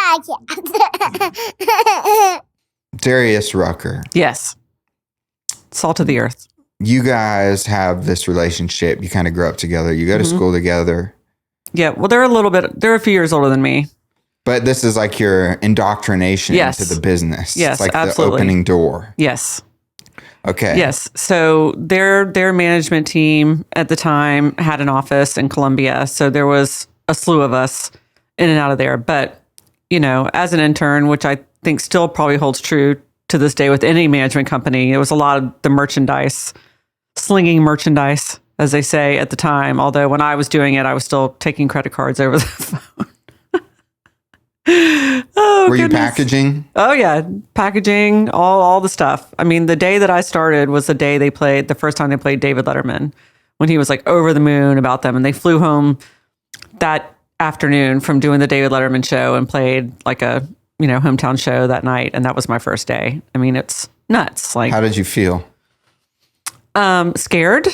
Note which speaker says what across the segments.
Speaker 1: podcast.
Speaker 2: Darius Rucker.
Speaker 3: Yes. Salt of the earth.
Speaker 2: You guys have this relationship. You kind of grew up together. You go to school together.
Speaker 3: Yeah. Well, they're a few years older than me.
Speaker 2: But this is like your indoctrination into the business.
Speaker 3: Yes,
Speaker 2: it's like
Speaker 3: absolutely.
Speaker 2: the opening door.
Speaker 3: Yes.
Speaker 2: Okay.
Speaker 3: Yes. So their management team at the time had an office in Columbia. So there was a slew of us in and out of there. But, as an intern, which I think still probably holds true to this day with any management company, it was a lot of the merchandise, slinging merchandise, as they say at the time. Although when I was doing it, I was still taking credit cards over the phone.
Speaker 2: Were you packaging?
Speaker 3: Oh yeah, packaging, all the stuff. I mean, the day that I started was the first time they played David Letterman, when he was like over the moon about them, and they flew home that afternoon from doing the David Letterman show and played like a hometown show that night, and that was my first day. I mean, it's nuts. Like,
Speaker 2: how did you feel?
Speaker 3: Scared,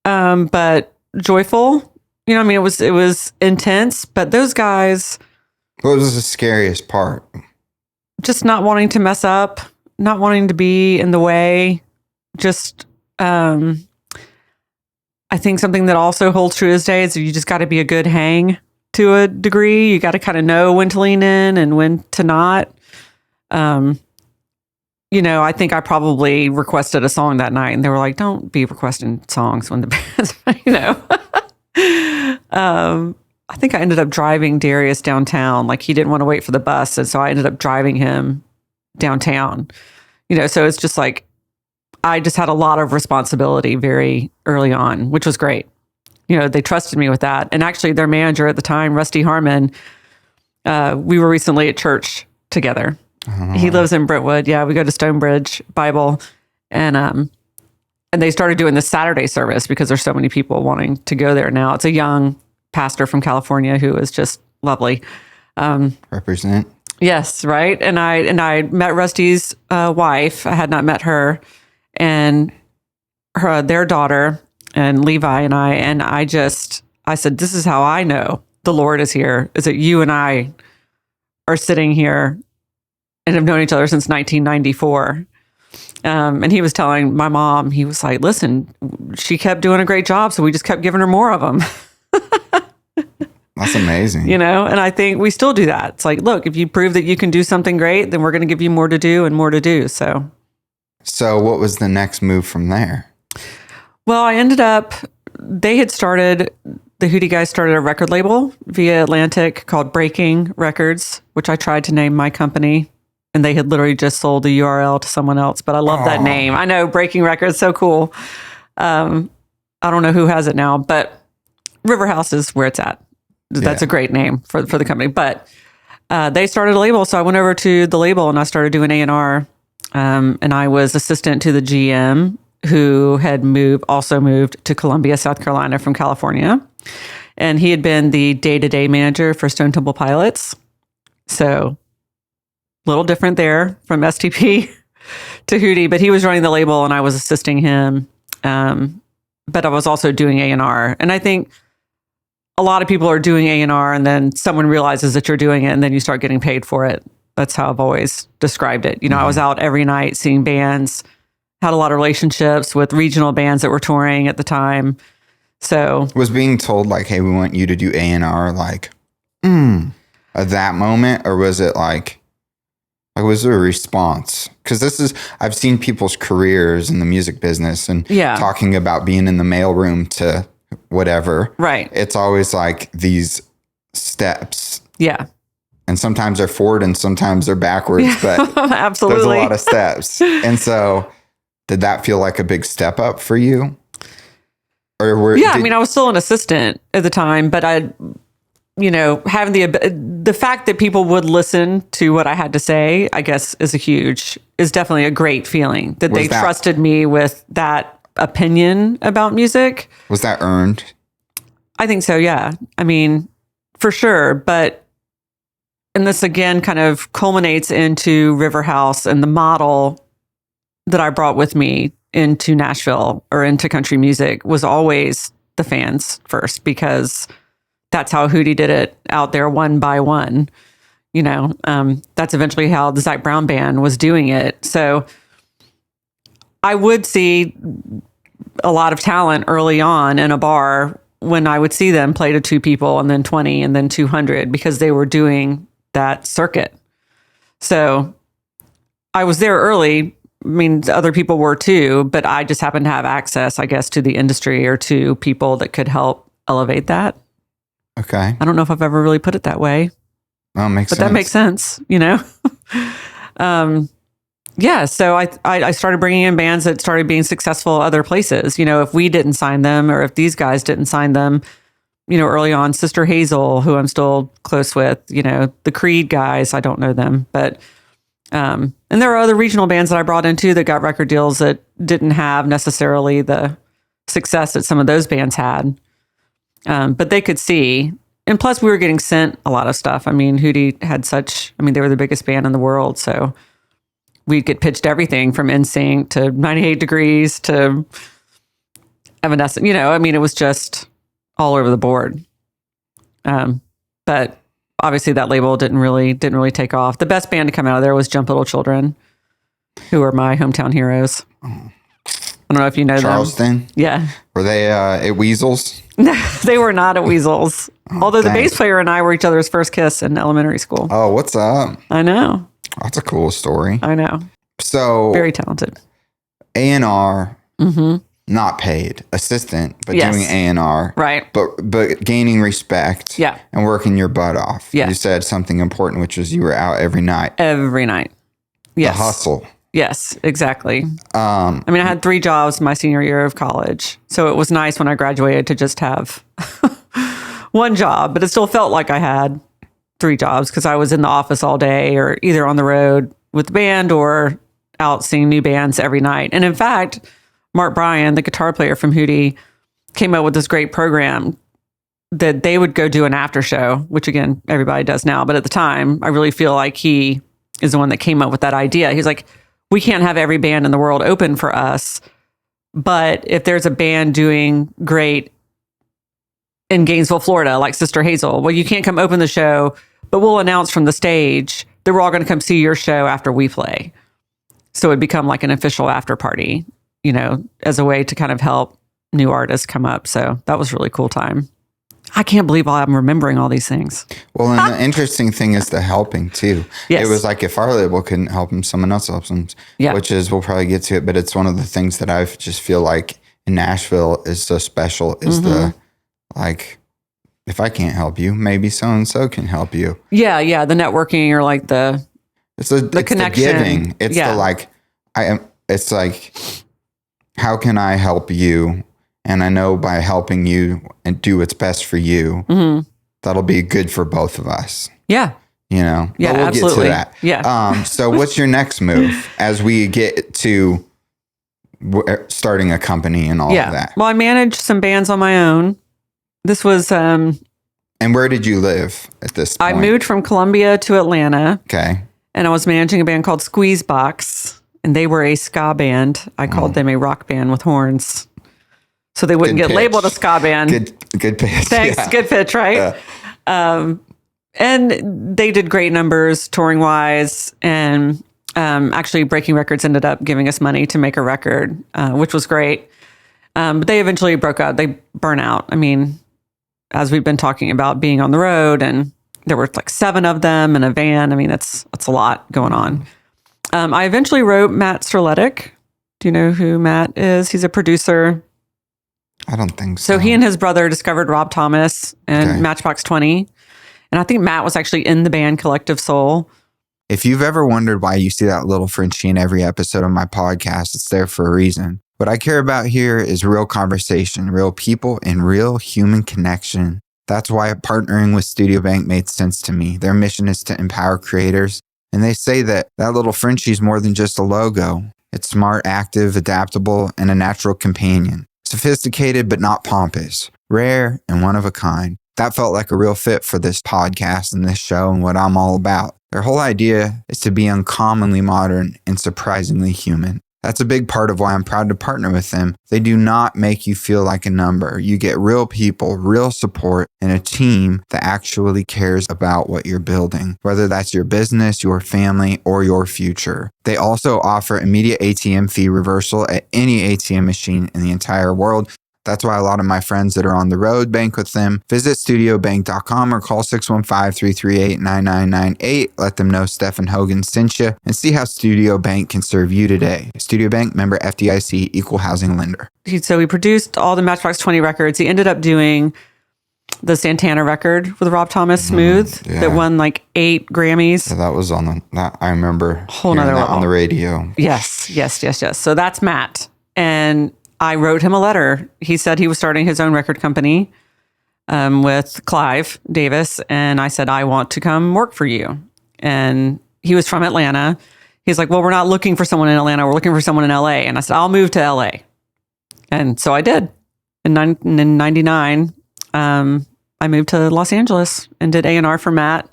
Speaker 3: but joyful. I mean, it was intense, but those guys.
Speaker 2: What was the scariest part?
Speaker 3: Just not wanting to mess up, not wanting to be in the way. Just, I think something that also holds true this day is you just got to be a good hang to a degree. You got to kind of know when to lean in and when to not. I think I probably requested a song that night, and they were like, "Don't be requesting songs when the band's," I think I ended up driving Darius downtown. Like, he didn't want to wait for the bus. And so I ended up driving him downtown, so it's just like, I just had a lot of responsibility very early on, which was great. They trusted me with that. And actually their manager at the time, Rusty Harmon, we were recently at church together. He lives in Brentwood. Yeah. We go to Stonebridge Bible, and they started doing the Saturday service because there's so many people wanting to go there now. It's a young pastor from California who is just lovely.
Speaker 2: Represent.
Speaker 3: Yes, right. And I met Rusty's wife. I had not met her, and their daughter, and Levi and I said, this is how I know the Lord is here, is that you and I are sitting here and have known each other since 1994. And he was telling my mom, he was like, listen, she kept doing a great job, so we just kept giving her more of them.
Speaker 2: That's amazing.
Speaker 3: And I think we still do that. It's like, look, if you prove that you can do something great, then we're going to give you more to do and more to do. So
Speaker 2: what was the next move from there?
Speaker 3: Well, the Hootie guys started a record label via Atlantic called Breaking Records, which I tried to name my company, and they had literally just sold the URL to someone else. But I love that name. I know, Breaking Records, so cool. I don't know who has it now, but Riverhouse is where it's at. That's a great name for the company. But they started a label, so I went over to the label and I started doing A&R. And I was assistant to the GM, who had also moved to Columbia, South Carolina from California. And he had been the day-to-day manager for Stone Temple Pilots. So a little different there from STP to Hootie, but he was running the label and I was assisting him. But I was also doing A&R. And I think a lot of people are doing A&R and then someone realizes that you're doing it and then you start getting paid for it. That's how I've always described it. I was out every night seeing bands, had a lot of relationships with regional bands that were touring at the time. So
Speaker 2: was being told like, hey, we want you to do A&R like, at that moment, or was it like was there a response? Because I've seen people's careers in the music business and talking about being in the mailroom to whatever.
Speaker 3: Right.
Speaker 2: It's always like these steps.
Speaker 3: Yeah.
Speaker 2: And sometimes they're forward and sometimes they're backwards, but
Speaker 3: absolutely.
Speaker 2: There's a lot of steps. And so did that feel like a big step up for you? Or I was still an assistant at the time, but having the fact that people would listen to what I had to say, I guess is definitely a great feeling that they trusted me with that opinion about music. Was that earned?
Speaker 3: I think so. Yeah. I mean, for sure. And this again kind of culminates into Riverhouse and the model that I brought with me into Nashville or into country music was always the fans first, because that's how Hootie did it out there one by one. That's eventually how the Zac Brown Band was doing it. So I would see a lot of talent early on in a bar when I would see them play to 2 people and then 20 and then 200 because they were doing that circuit. So I was there early. I mean, other people were too, but I just happened to have access, I guess, to the industry or to people that could help elevate that.
Speaker 2: Okay.
Speaker 3: I don't know if I've ever really put it that way.
Speaker 2: Well, it makes sense.
Speaker 3: But that makes sense, Yeah, so I started bringing in bands that started being successful other places. If we didn't sign them or if these guys didn't sign them, early on, Sister Hazel, who I'm still close with, the Creed guys, I don't know them, but and there are other regional bands that I brought into that got record deals that didn't have necessarily the success that some of those bands had. But they could see. And plus, we were getting sent a lot of stuff. I mean, Hootie had they were the biggest band in the world. So we'd get pitched everything from NSYNC to 98 Degrees to Evanescence. It was just all over the board. But obviously, that label didn't really take off. The best band to come out of there was Jump Little Children, who are my hometown heroes. I don't know if you know
Speaker 2: Charleston?
Speaker 3: them. Yeah.
Speaker 2: Were they at Weasels?
Speaker 3: No, they were not at Weasels. Although the bass player and I were each other's first kiss in elementary school.
Speaker 2: Oh, what's up?
Speaker 3: I know.
Speaker 2: That's a cool story.
Speaker 3: I know.
Speaker 2: So
Speaker 3: very talented.
Speaker 2: A&R, not paid, assistant, but doing A&R.
Speaker 3: Right.
Speaker 2: But gaining respect.
Speaker 3: Yeah.
Speaker 2: And working your butt off.
Speaker 3: Yeah.
Speaker 2: You said something important, which was you were out every night.
Speaker 3: Every night. Yes.
Speaker 2: The hustle.
Speaker 3: Yes, exactly. I had 3 jobs my senior year of college. So it was nice when I graduated to just have one job, but it still felt like I had 3 jobs because I was in the office all day or either on the road with the band or out seeing new bands every night. And in fact, Mark Bryan, the guitar player from Hootie, came up with this great program that they would go do an after show, which again, everybody does now. But at the time, I really feel like he is the one that came up with that idea. He's like, we can't have every band in the world open for us. But if there's a band doing great in Gainesville, Florida, like Sister Hazel, well, you can't come open the show, but we'll announce from the stage that we're all going to come see your show after we play. So it'd become like an official after party, as a way to kind of help new artists come up. So that was a really cool time. I can't believe I'm remembering all these things.
Speaker 2: Well, and the interesting thing is the helping too.
Speaker 3: Yes.
Speaker 2: It was like if our label couldn't help him, someone else helps him, which is, we'll probably get to it, but it's one of the things that I just feel like in Nashville is so special is the, like, if I can't help you, maybe so-and-so can help you.
Speaker 3: Yeah. The networking or like
Speaker 2: it's the connection. The giving. It's it's like, how can I help you? And I know by helping you and do what's best for you, that'll be good for both of us.
Speaker 3: Yeah.
Speaker 2: Yeah,
Speaker 3: but we'll absolutely
Speaker 2: get to that.
Speaker 3: Yeah.
Speaker 2: So what's your next move as we get to starting a company and all of that?
Speaker 3: Well, I managed some bands on my own. This was... and
Speaker 2: where did you live at this point?
Speaker 3: I moved from Columbia to Atlanta.
Speaker 2: Okay.
Speaker 3: And I was managing a band called Squeezebox, and they were a ska band. I called them a rock band with horns. So they wouldn't get labeled a ska band.
Speaker 2: Good pitch.
Speaker 3: Thanks. Yeah. Good pitch, right? Yeah. And they did great numbers touring wise. And actually, Breaking Records ended up giving us money to make a record, which was great. But they eventually broke up. They burnt out. I mean, as we've been talking about being on the road, and there were like 7 of them in a van. I mean, that's a lot going on. I eventually wrote Matt Serletic. Do you know who Matt is? He's a producer.
Speaker 2: I don't think so.
Speaker 3: So he and his brother discovered Rob Thomas and Matchbox 20. And I think Matt was actually in the band Collective Soul.
Speaker 2: If you've ever wondered why you see that little Frenchie in every episode of my podcast, it's there for a reason. What I care about here is real conversation, real people, and real human connection. That's why partnering with Studio Bank made sense to me. Their mission is to empower creators. And they say that little Frenchie is more than just a logo. It's smart, active, adaptable, and a natural companion. Sophisticated, but not pompous. Rare and one of a kind. That felt like a real fit for this podcast and this show and what I'm all about. Their whole idea is to be uncommonly modern and surprisingly human. That's a big part of why I'm proud to partner with them. They do not make you feel like a number. You get real people, real support, and a team that actually cares about what you're building, whether that's your business, your family, or your future. They also offer immediate ATM fee reversal at any ATM machine in the entire world. That's why a lot of my friends that are on the road bank with them. Visit studiobank.com or call 615-338-9998. Let them know Stephan Hogan sent you and see how Studio Bank can serve you today. Studio Bank, member FDIC, equal housing lender.
Speaker 3: So he produced all the Matchbox 20 records. He ended up doing the Santana record with Rob Thomas, Smooth, that won like 8 Grammys.
Speaker 2: Yeah, that was on that. I remember
Speaker 3: whole nother
Speaker 2: that
Speaker 3: level
Speaker 2: on the radio.
Speaker 3: Yes. So that's Matt. And I wrote him a letter. He said he was starting his own record company with Clive Davis. And I said, I want to come work for you. And he was from Atlanta. He's like, well, we're not looking for someone in Atlanta. We're looking for someone in LA. And I said, I'll move to LA. And so I did. In 99, I moved to Los Angeles and did A&R for Matt.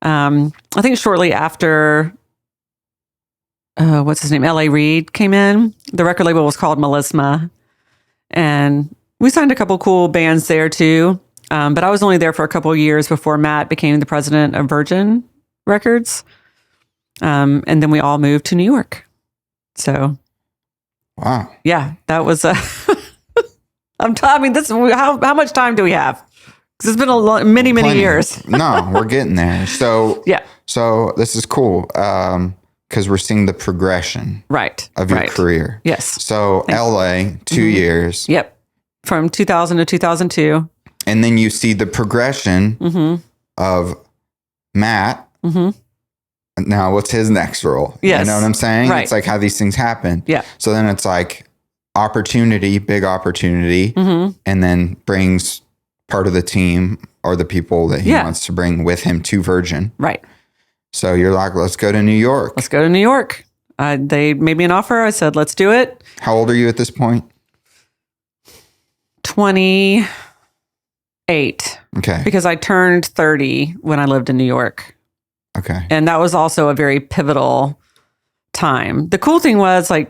Speaker 3: I think shortly after... what's his name? L.A. Reid came in. The record label was called Melisma. And we signed a couple cool bands there too. But I was only there for a couple of years before Matt became the president of Virgin Records. And then we all moved to New York. So.
Speaker 2: Wow.
Speaker 3: Yeah, that was how much time do we have? Because it's been many years.
Speaker 2: No, we're getting there. So,
Speaker 3: yeah.
Speaker 2: So this is cool. Because we're seeing the progression of your career.
Speaker 3: Yes.
Speaker 2: So LA, 2 years.
Speaker 3: Yep. From 2000 to 2002.
Speaker 2: And then you see the progression of Matt. Now, what's his next role?
Speaker 3: Yes.
Speaker 2: You know what I'm saying?
Speaker 3: Right.
Speaker 2: It's like how these things happen.
Speaker 3: Yeah.
Speaker 2: So then it's like opportunity, big opportunity, and then brings part of the team or the people that he wants to bring with him to Virgin.
Speaker 3: Right.
Speaker 2: So you're like, let's go to New York.
Speaker 3: Let's go to New York. They made me an offer. I said, let's do it.
Speaker 2: How old are you at this point?
Speaker 3: 28.
Speaker 2: Okay.
Speaker 3: Because I turned 30 when I lived in New York.
Speaker 2: Okay.
Speaker 3: And that was also a very pivotal time. The cool thing was the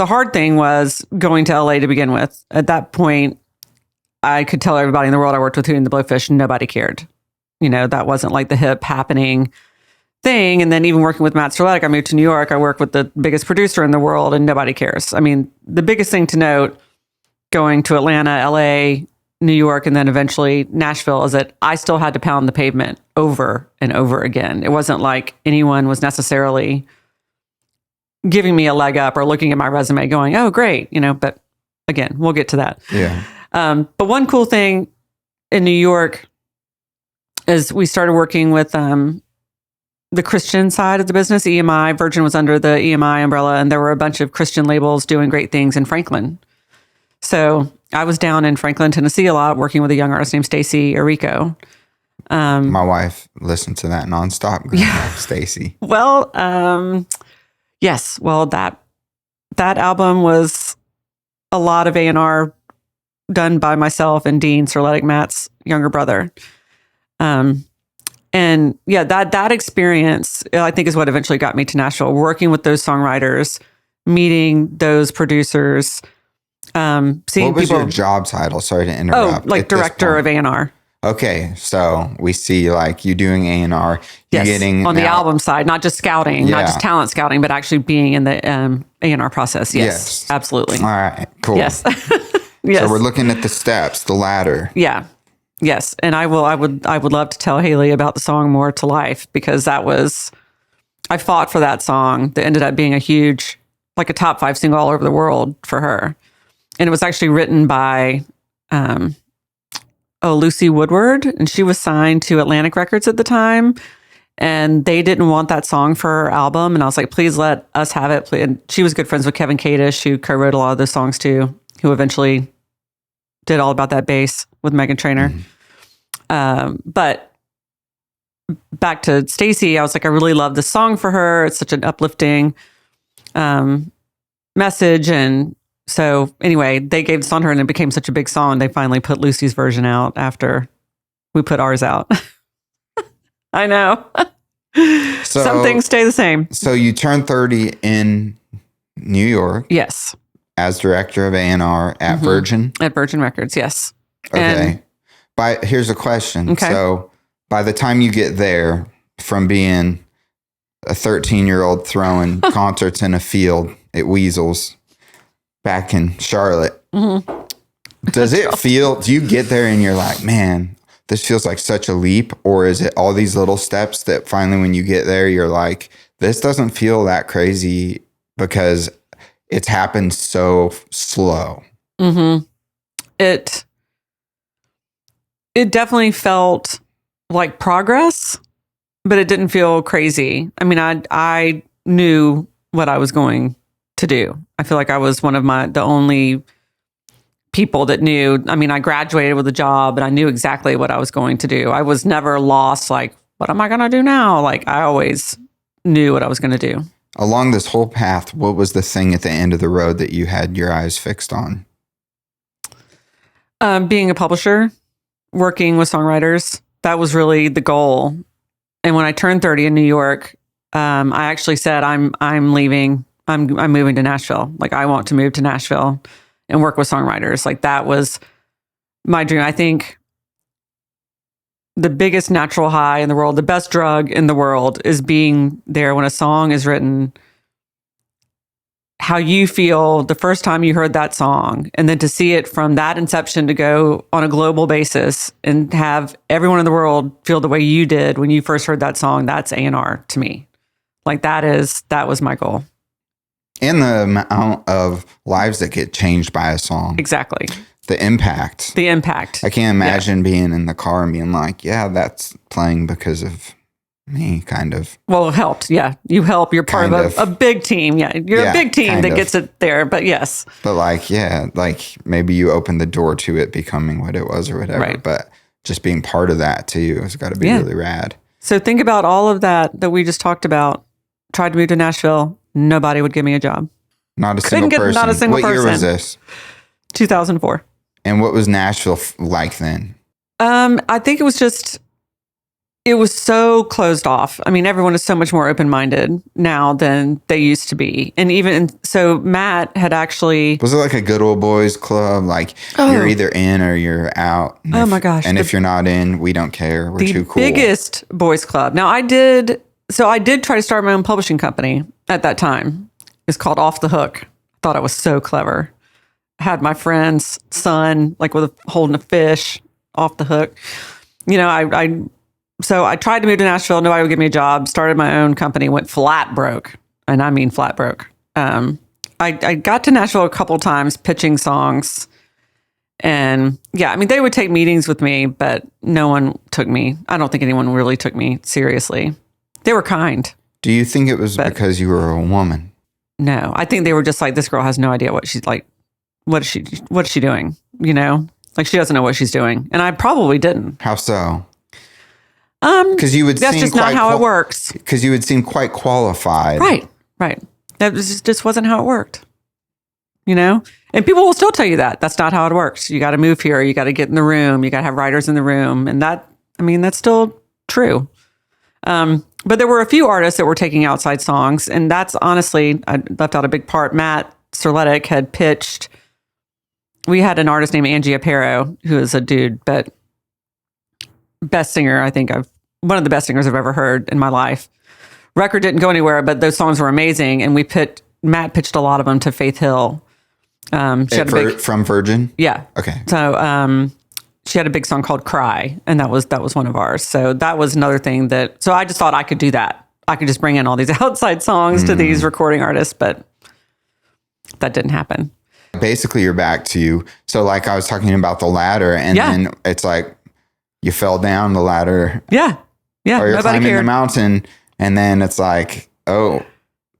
Speaker 3: hard thing was going to LA to begin with. At that point, I could tell everybody in the world I worked with Hootie and the Blowfish, nobody cared. You know, that wasn't like the hip happening thing. And then even working with Matt Serletic, I moved to New York. I work with the biggest producer in the world and nobody cares. I mean, the biggest thing to note going to Atlanta, LA, New York, and then eventually Nashville is that I still had to pound the pavement over and over again. It wasn't like anyone was necessarily giving me a leg up or looking at my resume going, oh, great. You know, but again, we'll get to that.
Speaker 2: Yeah.
Speaker 3: But one cool thing in New York is we started working with the Christian side of the business, EMI. Virgin was under the EMI umbrella, and there were a bunch of Christian labels doing great things in Franklin. So I was down in Franklin, Tennessee a lot, working with a young artist named Stacey Erico.
Speaker 2: My wife listened to that nonstop. Stacey.
Speaker 3: Well, yes. Well, that album was a lot of A&R done by myself and Dean Serletic, Matt's younger brother. And yeah, that experience, I think, is what eventually got me to Nashville, working with those songwriters, meeting those producers, seeing people.
Speaker 2: What was your job title? Sorry to interrupt.
Speaker 3: Oh, like director of A&R.
Speaker 2: Okay, so we see like you doing A&R.
Speaker 3: Yes,
Speaker 2: getting
Speaker 3: on the album side, not just scouting, not just talent scouting, but actually being in the A&R process. Yes, absolutely.
Speaker 2: All right, cool.
Speaker 3: Yes. Yes.
Speaker 2: So we're looking at the steps, the ladder.
Speaker 3: Yeah. Yes. And I would love to tell Haley about the song More to Life, because I fought for that song that ended up being a huge, like a top 5 single all over the world for her. And it was actually written by Lucy Woodward, and she was signed to Atlantic Records at the time, and they didn't want that song for her album. And I was like, please let us have it. And she was good friends with Kevin Kadish, who co-wrote a lot of those songs too, who eventually did All About That Bass with Meghan Trainor. But back to Stacey, I was like, I really love this song for her. It's such an uplifting message. And so anyway, they gave this on her and it became such a big song. They finally put Lucy's version out after we put ours out. I know.
Speaker 2: So,
Speaker 3: some things stay the same.
Speaker 2: So you turned 30 in New York.
Speaker 3: Yes.
Speaker 2: As director of A&R at Virgin.
Speaker 3: At Virgin Records, yes.
Speaker 2: Okay. Here's a question.
Speaker 3: Okay.
Speaker 2: So by the time you get there, from being a 13-year-old throwing concerts in a field at Weasel's back in Charlotte, does it feel, do you get there and you're like, man, this feels like such a leap? Or is it all these little steps that finally when you get there, you're like, this doesn't feel that crazy because it's happened so slow?
Speaker 3: It definitely felt like progress, but it didn't feel crazy. I mean, I knew what I was going to do. I feel like I was one of the only people that knew. I mean, I graduated with a job and I knew exactly what I was going to do. I was never lost, like, what am I going to do now? Like, I always knew what I was going to do.
Speaker 2: Along this whole path, what was the thing at the end of the road that you had your eyes fixed on?
Speaker 3: Being a publisher, working with songwriters. That was really the goal. And when I turned 30 in New York, I actually said, I'm leaving. I'm moving to Nashville. Like, I want to move to Nashville and work with songwriters. Like, that was my dream. I think the biggest natural high in the world, the best drug in the world, is being there when a song is written, how you feel the first time you heard that song, and then to see it from that inception to go on a global basis and have everyone in the world feel the way you did when you first heard that song. That's A&R to me. Like, that was my goal.
Speaker 2: And the amount of lives that get changed by a song.
Speaker 3: Exactly.
Speaker 2: The impact. I can't imagine being in the car and being like, yeah, that's playing because of me, kind of.
Speaker 3: Well, it helped. Yeah. You help. You're part of a big team. Yeah. You're a big team that gets it there. But yes.
Speaker 2: But like, yeah, like maybe you opened the door to it becoming what it was or whatever. Right. But just being part of that too has got to be really rad.
Speaker 3: So think about all of that we just talked about. Tried to move to Nashville. Nobody would give me a job.
Speaker 2: Not a single person.
Speaker 3: Not a single person.
Speaker 2: What year was this?
Speaker 3: 2004.
Speaker 2: And what was Nashville like then?
Speaker 3: I think it was so closed off. I mean, everyone is so much more open-minded now than they used to be. And so Matt had actually...
Speaker 2: Was it like a good old boys club? Like, you're either in or you're out.
Speaker 3: Oh my gosh.
Speaker 2: And if you're not in, we don't care. We're too cool.
Speaker 3: The biggest boys club. Now, I did try to start my own publishing company at that time. It's called Off the Hook. Thought I was so clever. I had my friend's son, like holding a fish off the hook. You know, So I tried to move to Nashville. Nobody would give me a job. Started my own company. Went flat broke, and I mean flat broke. I got to Nashville a couple times pitching songs, and yeah, I mean they would take meetings with me, but no one took me. I don't think anyone really took me seriously. They were kind.
Speaker 2: Do you think it was because you were a woman?
Speaker 3: No, I think they were just like, this girl has no idea what she's like. What is she doing? You know, like she doesn't know what she's doing, and I probably didn't.
Speaker 2: How so? Because you would.
Speaker 3: That's just not how it works.
Speaker 2: Because you would seem quite qualified.
Speaker 3: Right. That just wasn't how it worked. You know, and people will still tell you that that's not how it works. You got to move here. You got to get in the room. You got to have writers in the room, and that's still true. But there were a few artists that were taking outside songs, and that's honestly, I left out a big part. Matt Serletic had pitched. We had an artist named Angie Aparo, who is a dude, but best singer, I think one of the best singers I've ever heard in my life. Record didn't go anywhere, but those songs were amazing. And Matt pitched a lot of them to Faith Hill.
Speaker 2: From Virgin?
Speaker 3: Yeah.
Speaker 2: Okay.
Speaker 3: So she had a big song called Cry, and that was one of ours. So that was another thing so I just thought I could do that. I could just bring in all these outside songs to these recording artists, but that didn't happen.
Speaker 2: Basically, you're back to, so like I was talking about the ladder, and then it's like you fell down the ladder.
Speaker 3: Yeah.
Speaker 2: Or you're climbing the mountain, and then it's like, oh.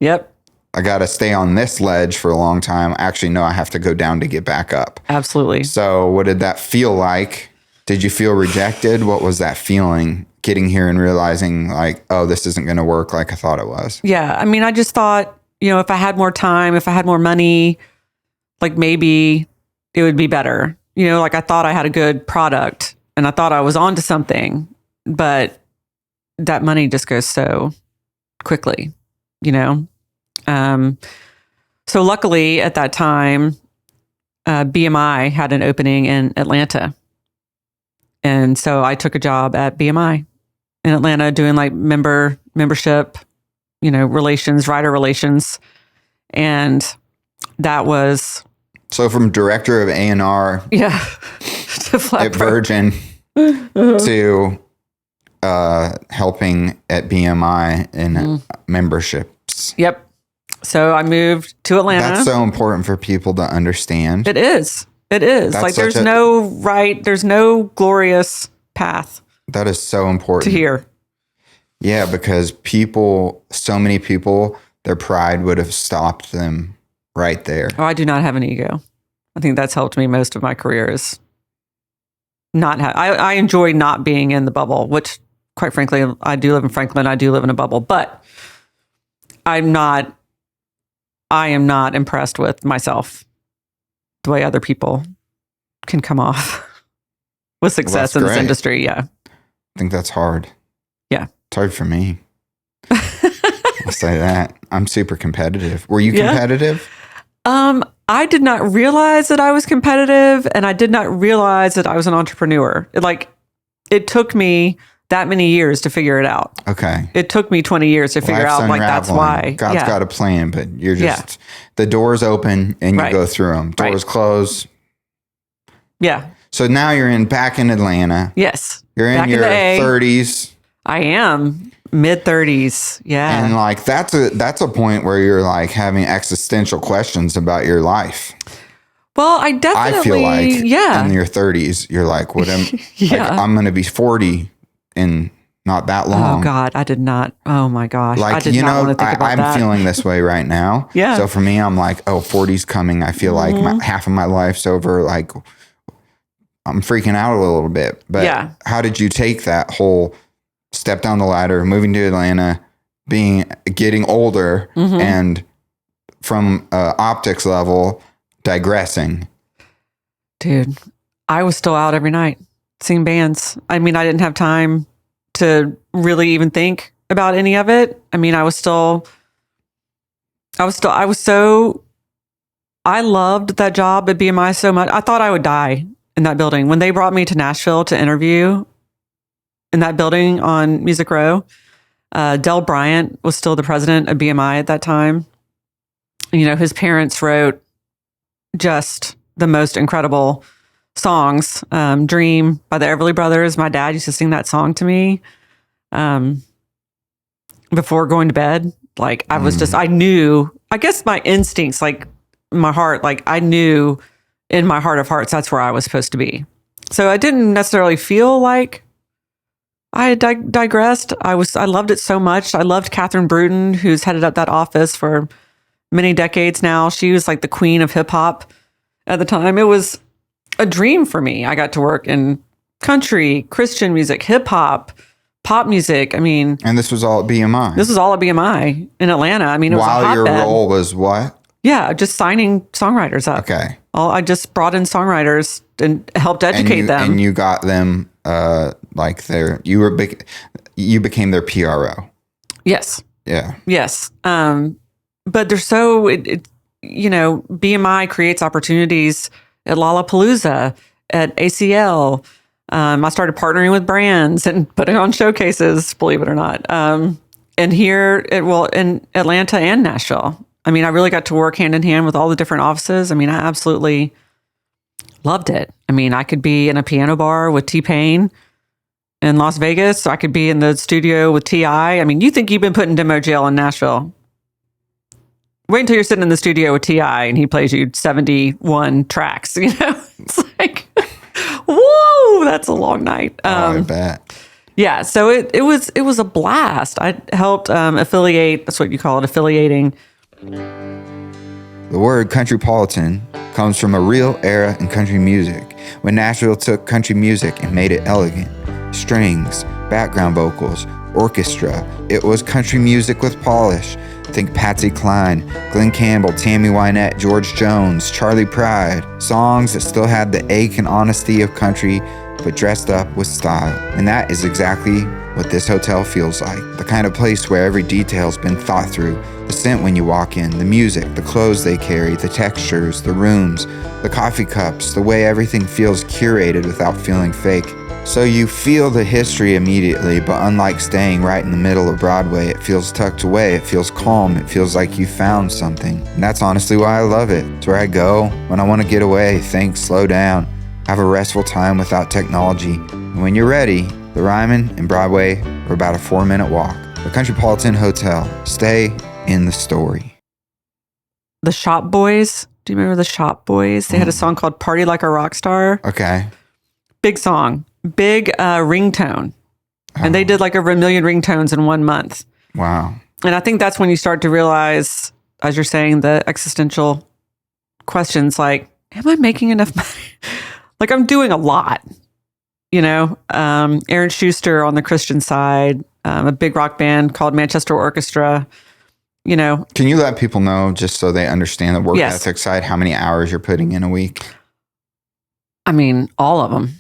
Speaker 3: Yep.
Speaker 2: I got to stay on this ledge for a long time. Actually, no, I have to go down to get back up.
Speaker 3: Absolutely.
Speaker 2: So what did that feel like? Did you feel rejected? What was that feeling, getting here and realizing like, oh, this isn't going to work like I thought it was?
Speaker 3: Yeah. I mean, I just thought, if I had more time, if I had more money, like maybe it would be better. Like I thought I had a good product and I thought I was onto something, but that money just goes so quickly, you know? So luckily at that time, BMI had an opening in Atlanta. And so I took a job at BMI in Atlanta doing like membership, you know, relations, rider relations. And that was...
Speaker 2: So from director of A&R at Virgin to helping at BMI in memberships.
Speaker 3: Yep. So I moved to Atlanta.
Speaker 2: That's so important for people to understand.
Speaker 3: It is. It is. That's like there's no glorious path.
Speaker 2: That is so important
Speaker 3: to hear.
Speaker 2: Yeah, because so many people, their pride would have stopped them right there.
Speaker 3: Oh, I do not have an ego. I think that's helped me most of my career is I enjoy not being in the bubble, which quite frankly, I do live in Franklin. I do live in a bubble, but I am not impressed with myself the way other people can come off with success in this industry. Yeah.
Speaker 2: I think that's hard.
Speaker 3: Yeah.
Speaker 2: It's hard for me. I'll say that. I'm super competitive. Were you competitive?
Speaker 3: I did not realize that I was competitive, and I did not realize that I was an entrepreneur. It took me that many years to figure it out.
Speaker 2: Okay.
Speaker 3: It took me 20 years to figure out, like, that's why.
Speaker 2: God's got a plan, but you're just, the doors open and you go through them. Doors close.
Speaker 3: Yeah.
Speaker 2: So now you're back in Atlanta.
Speaker 3: Yes.
Speaker 2: You're in your 30s.
Speaker 3: I am. Mid-30s. Yeah.
Speaker 2: And like, that's a point where you're like having existential questions about your life.
Speaker 3: Well, I
Speaker 2: feel like in your 30s, you're like, what am like, I'm going to be 40 in not that long.
Speaker 3: Oh God, I did not. Oh my gosh.
Speaker 2: Like,
Speaker 3: I did not want to think about that.
Speaker 2: I'm feeling this way right now.
Speaker 3: Yeah.
Speaker 2: So for me, I'm like, 40's coming. I feel like half of my life's over. Like, I'm freaking out a little bit. But how did you take that whole step down the ladder, moving to Atlanta, getting older, and from optics level, digressing?
Speaker 3: Dude, I was still out every night seeing bands. I mean, I didn't have time to really even think about any of it. I mean, I loved that job at BMI so much. I thought I would die in that building. When they brought me to Nashville to interview in that building on Music Row, Del Bryant was still the president of BMI at that time. You know, his parents wrote just the most incredible songs. Dream by the Everly Brothers. My dad used to sing that song to me before going to bed. Like, I was I knew, I guess my instincts, like my heart, like I knew in my heart of hearts, that's where I was supposed to be. So I didn't necessarily feel like I had digressed. I loved it so much. I loved Catherine Bruton, who's headed up that office for many decades now. She was like the queen of hip hop at the time. It was a dream for me. I got to work in country, Christian music, hip hop, pop music. I mean,
Speaker 2: and this was all at BMI.
Speaker 3: This was all at BMI in Atlanta. I mean, it was
Speaker 2: while your role was what?
Speaker 3: Yeah, just signing songwriters up.
Speaker 2: Okay.
Speaker 3: I just brought in songwriters and helped educate them.
Speaker 2: And you got them you became their PRO.
Speaker 3: Yes.
Speaker 2: Yeah.
Speaker 3: Yes. But they're so BMI creates opportunities at Lollapalooza, at ACL. I started partnering with brands and putting on showcases, believe it or not. And here, in Atlanta and Nashville. I mean, I really got to work hand in hand with all the different offices. I mean, I absolutely loved it. I mean, I could be in a piano bar with T-Pain in Las Vegas. I could be in the studio with T.I. I mean, you think you've been put in demo jail in Nashville. Wait until you're sitting in the studio with T.I. and he plays you 71 tracks, you know? It's like, whoa, that's a long night.
Speaker 2: I bet.
Speaker 3: Yeah, so it was a blast. I helped affiliate, that's what you call it, affiliating.
Speaker 2: The word countrypolitan comes from a real era in country music, when Nashville took country music and made it elegant. Strings, background vocals, orchestra. It was country music with polish. Think Patsy Cline, Glenn Campbell, Tammy Wynette, George Jones, Charlie Pride. Songs that still had the ache and honesty of country, but dressed up with style. And that is exactly what this hotel feels like. The kind of place where every detail's been thought through. The scent when you walk in, the music, the clothes they carry, the textures, the rooms, the coffee cups, the way everything feels curated without feeling fake. So you feel the history immediately, but unlike staying right in the middle of Broadway, it feels tucked away, it feels calm, it feels like you found something. And that's honestly why I love it. It's where I go when I want to get away, think, slow down, have a restful time without technology. And when you're ready, the Ryman and Broadway are about a 4-minute walk. The Countrypolitan Hotel. Stay in the story.
Speaker 3: The Shop Boys. Do you remember the Shop Boys? They had a song called Party Like a Rock Star.
Speaker 2: Okay.
Speaker 3: Big song. Big ringtone. And they did like over 1 million ringtones in 1 month.
Speaker 2: Wow.
Speaker 3: And I think that's when you start to realize, as you're saying, the existential questions like, am I making enough money? Like I'm doing a lot, you know? Aaron Schuster on the Christian side, a big rock band called Manchester Orchestra, you know.
Speaker 2: Can you let people know, just so they understand the work ethic side, how many hours you're putting in a week?
Speaker 3: I mean, all of them.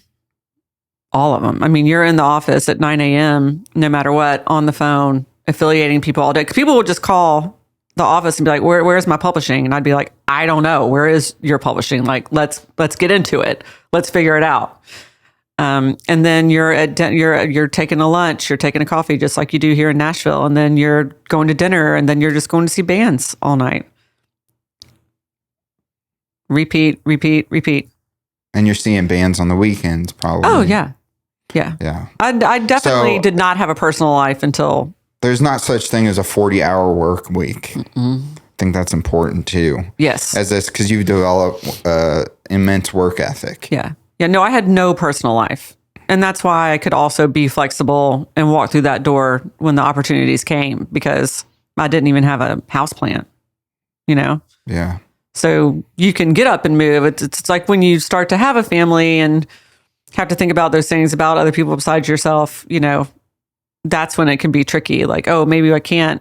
Speaker 3: All of them. I mean, you're in the office at 9 a.m., no matter what, on the phone, affiliating people all day. 'Cause people would just call the office and be like, where's my publishing? And I'd be like, I don't know. Where is your publishing? Like, let's get into it. Let's figure it out. And then you're taking a lunch, you're taking a coffee, just like you do here in Nashville. And then you're going to dinner, and then you're just going to see bands all night. Repeat.
Speaker 2: And you're seeing bands on the weekends, probably.
Speaker 3: Oh, yeah. I definitely did not have a personal life until...
Speaker 2: There's not such thing as a 40-hour work week. I think that's important, too.
Speaker 3: Yes.
Speaker 2: As this, because you've developed immense work ethic.
Speaker 3: Yeah. No, I had no personal life. And that's why I could also be flexible and walk through that door when the opportunities came, because I didn't even have a house plant, you know?
Speaker 2: Yeah.
Speaker 3: So you can get up and move. It's like when you start to have a family and have to think about those things about other people besides yourself, you know, that's when it can be tricky. Like, oh, maybe I can't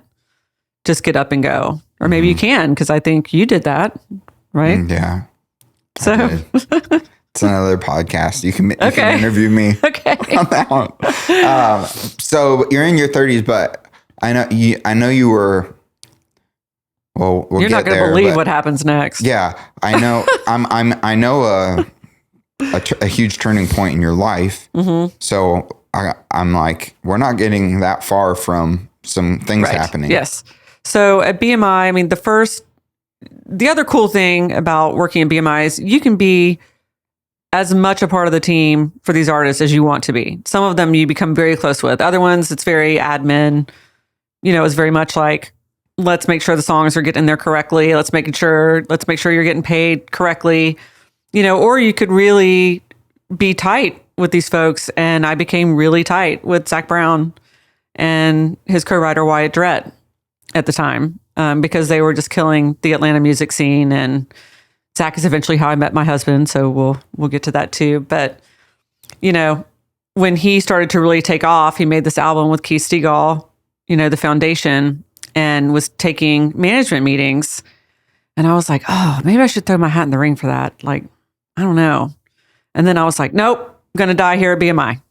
Speaker 3: just get up and go. Or maybe you can, because I think you did that, right?
Speaker 2: Yeah.
Speaker 3: So
Speaker 2: it's another podcast. You can interview me on that one. So you're in your 30s, but I know you were... Well,
Speaker 3: you're not going to believe what happens next.
Speaker 2: Yeah, I know. I know a huge turning point in your life. So I'm like, we're not getting that far from some things happening.
Speaker 3: Yes. So at BMI, I mean, the other cool thing about working at BMI is you can be as much a part of the team for these artists as you want to be. Some of them you become very close with. Other ones, it's very admin. You know, it's very much like, let's make sure the songs are getting there correctly. Let's make sure you're getting paid correctly, you know, or you could really be tight with these folks. And I became really tight with Zach Brown and his co-writer Wyatt Drett at the time, because they were just killing the Atlanta music scene. And Zach is eventually how I met my husband. So we'll get to that too. But, you know, when he started to really take off, he made this album with Keith Stegall, you know, The Foundation, and was taking management meetings. And I was like, oh, maybe I should throw my hat in the ring for that. Like, I don't know. And then I was like, nope, I'm going to die here at BMI.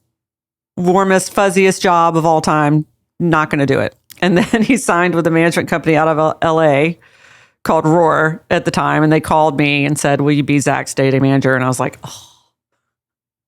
Speaker 3: Warmest, fuzziest job of all time. Not going to do it. And then he signed with a management company out of LA called Roar at the time. And they called me and said, will you be Zach's day-to-day manager? And I was like, oh,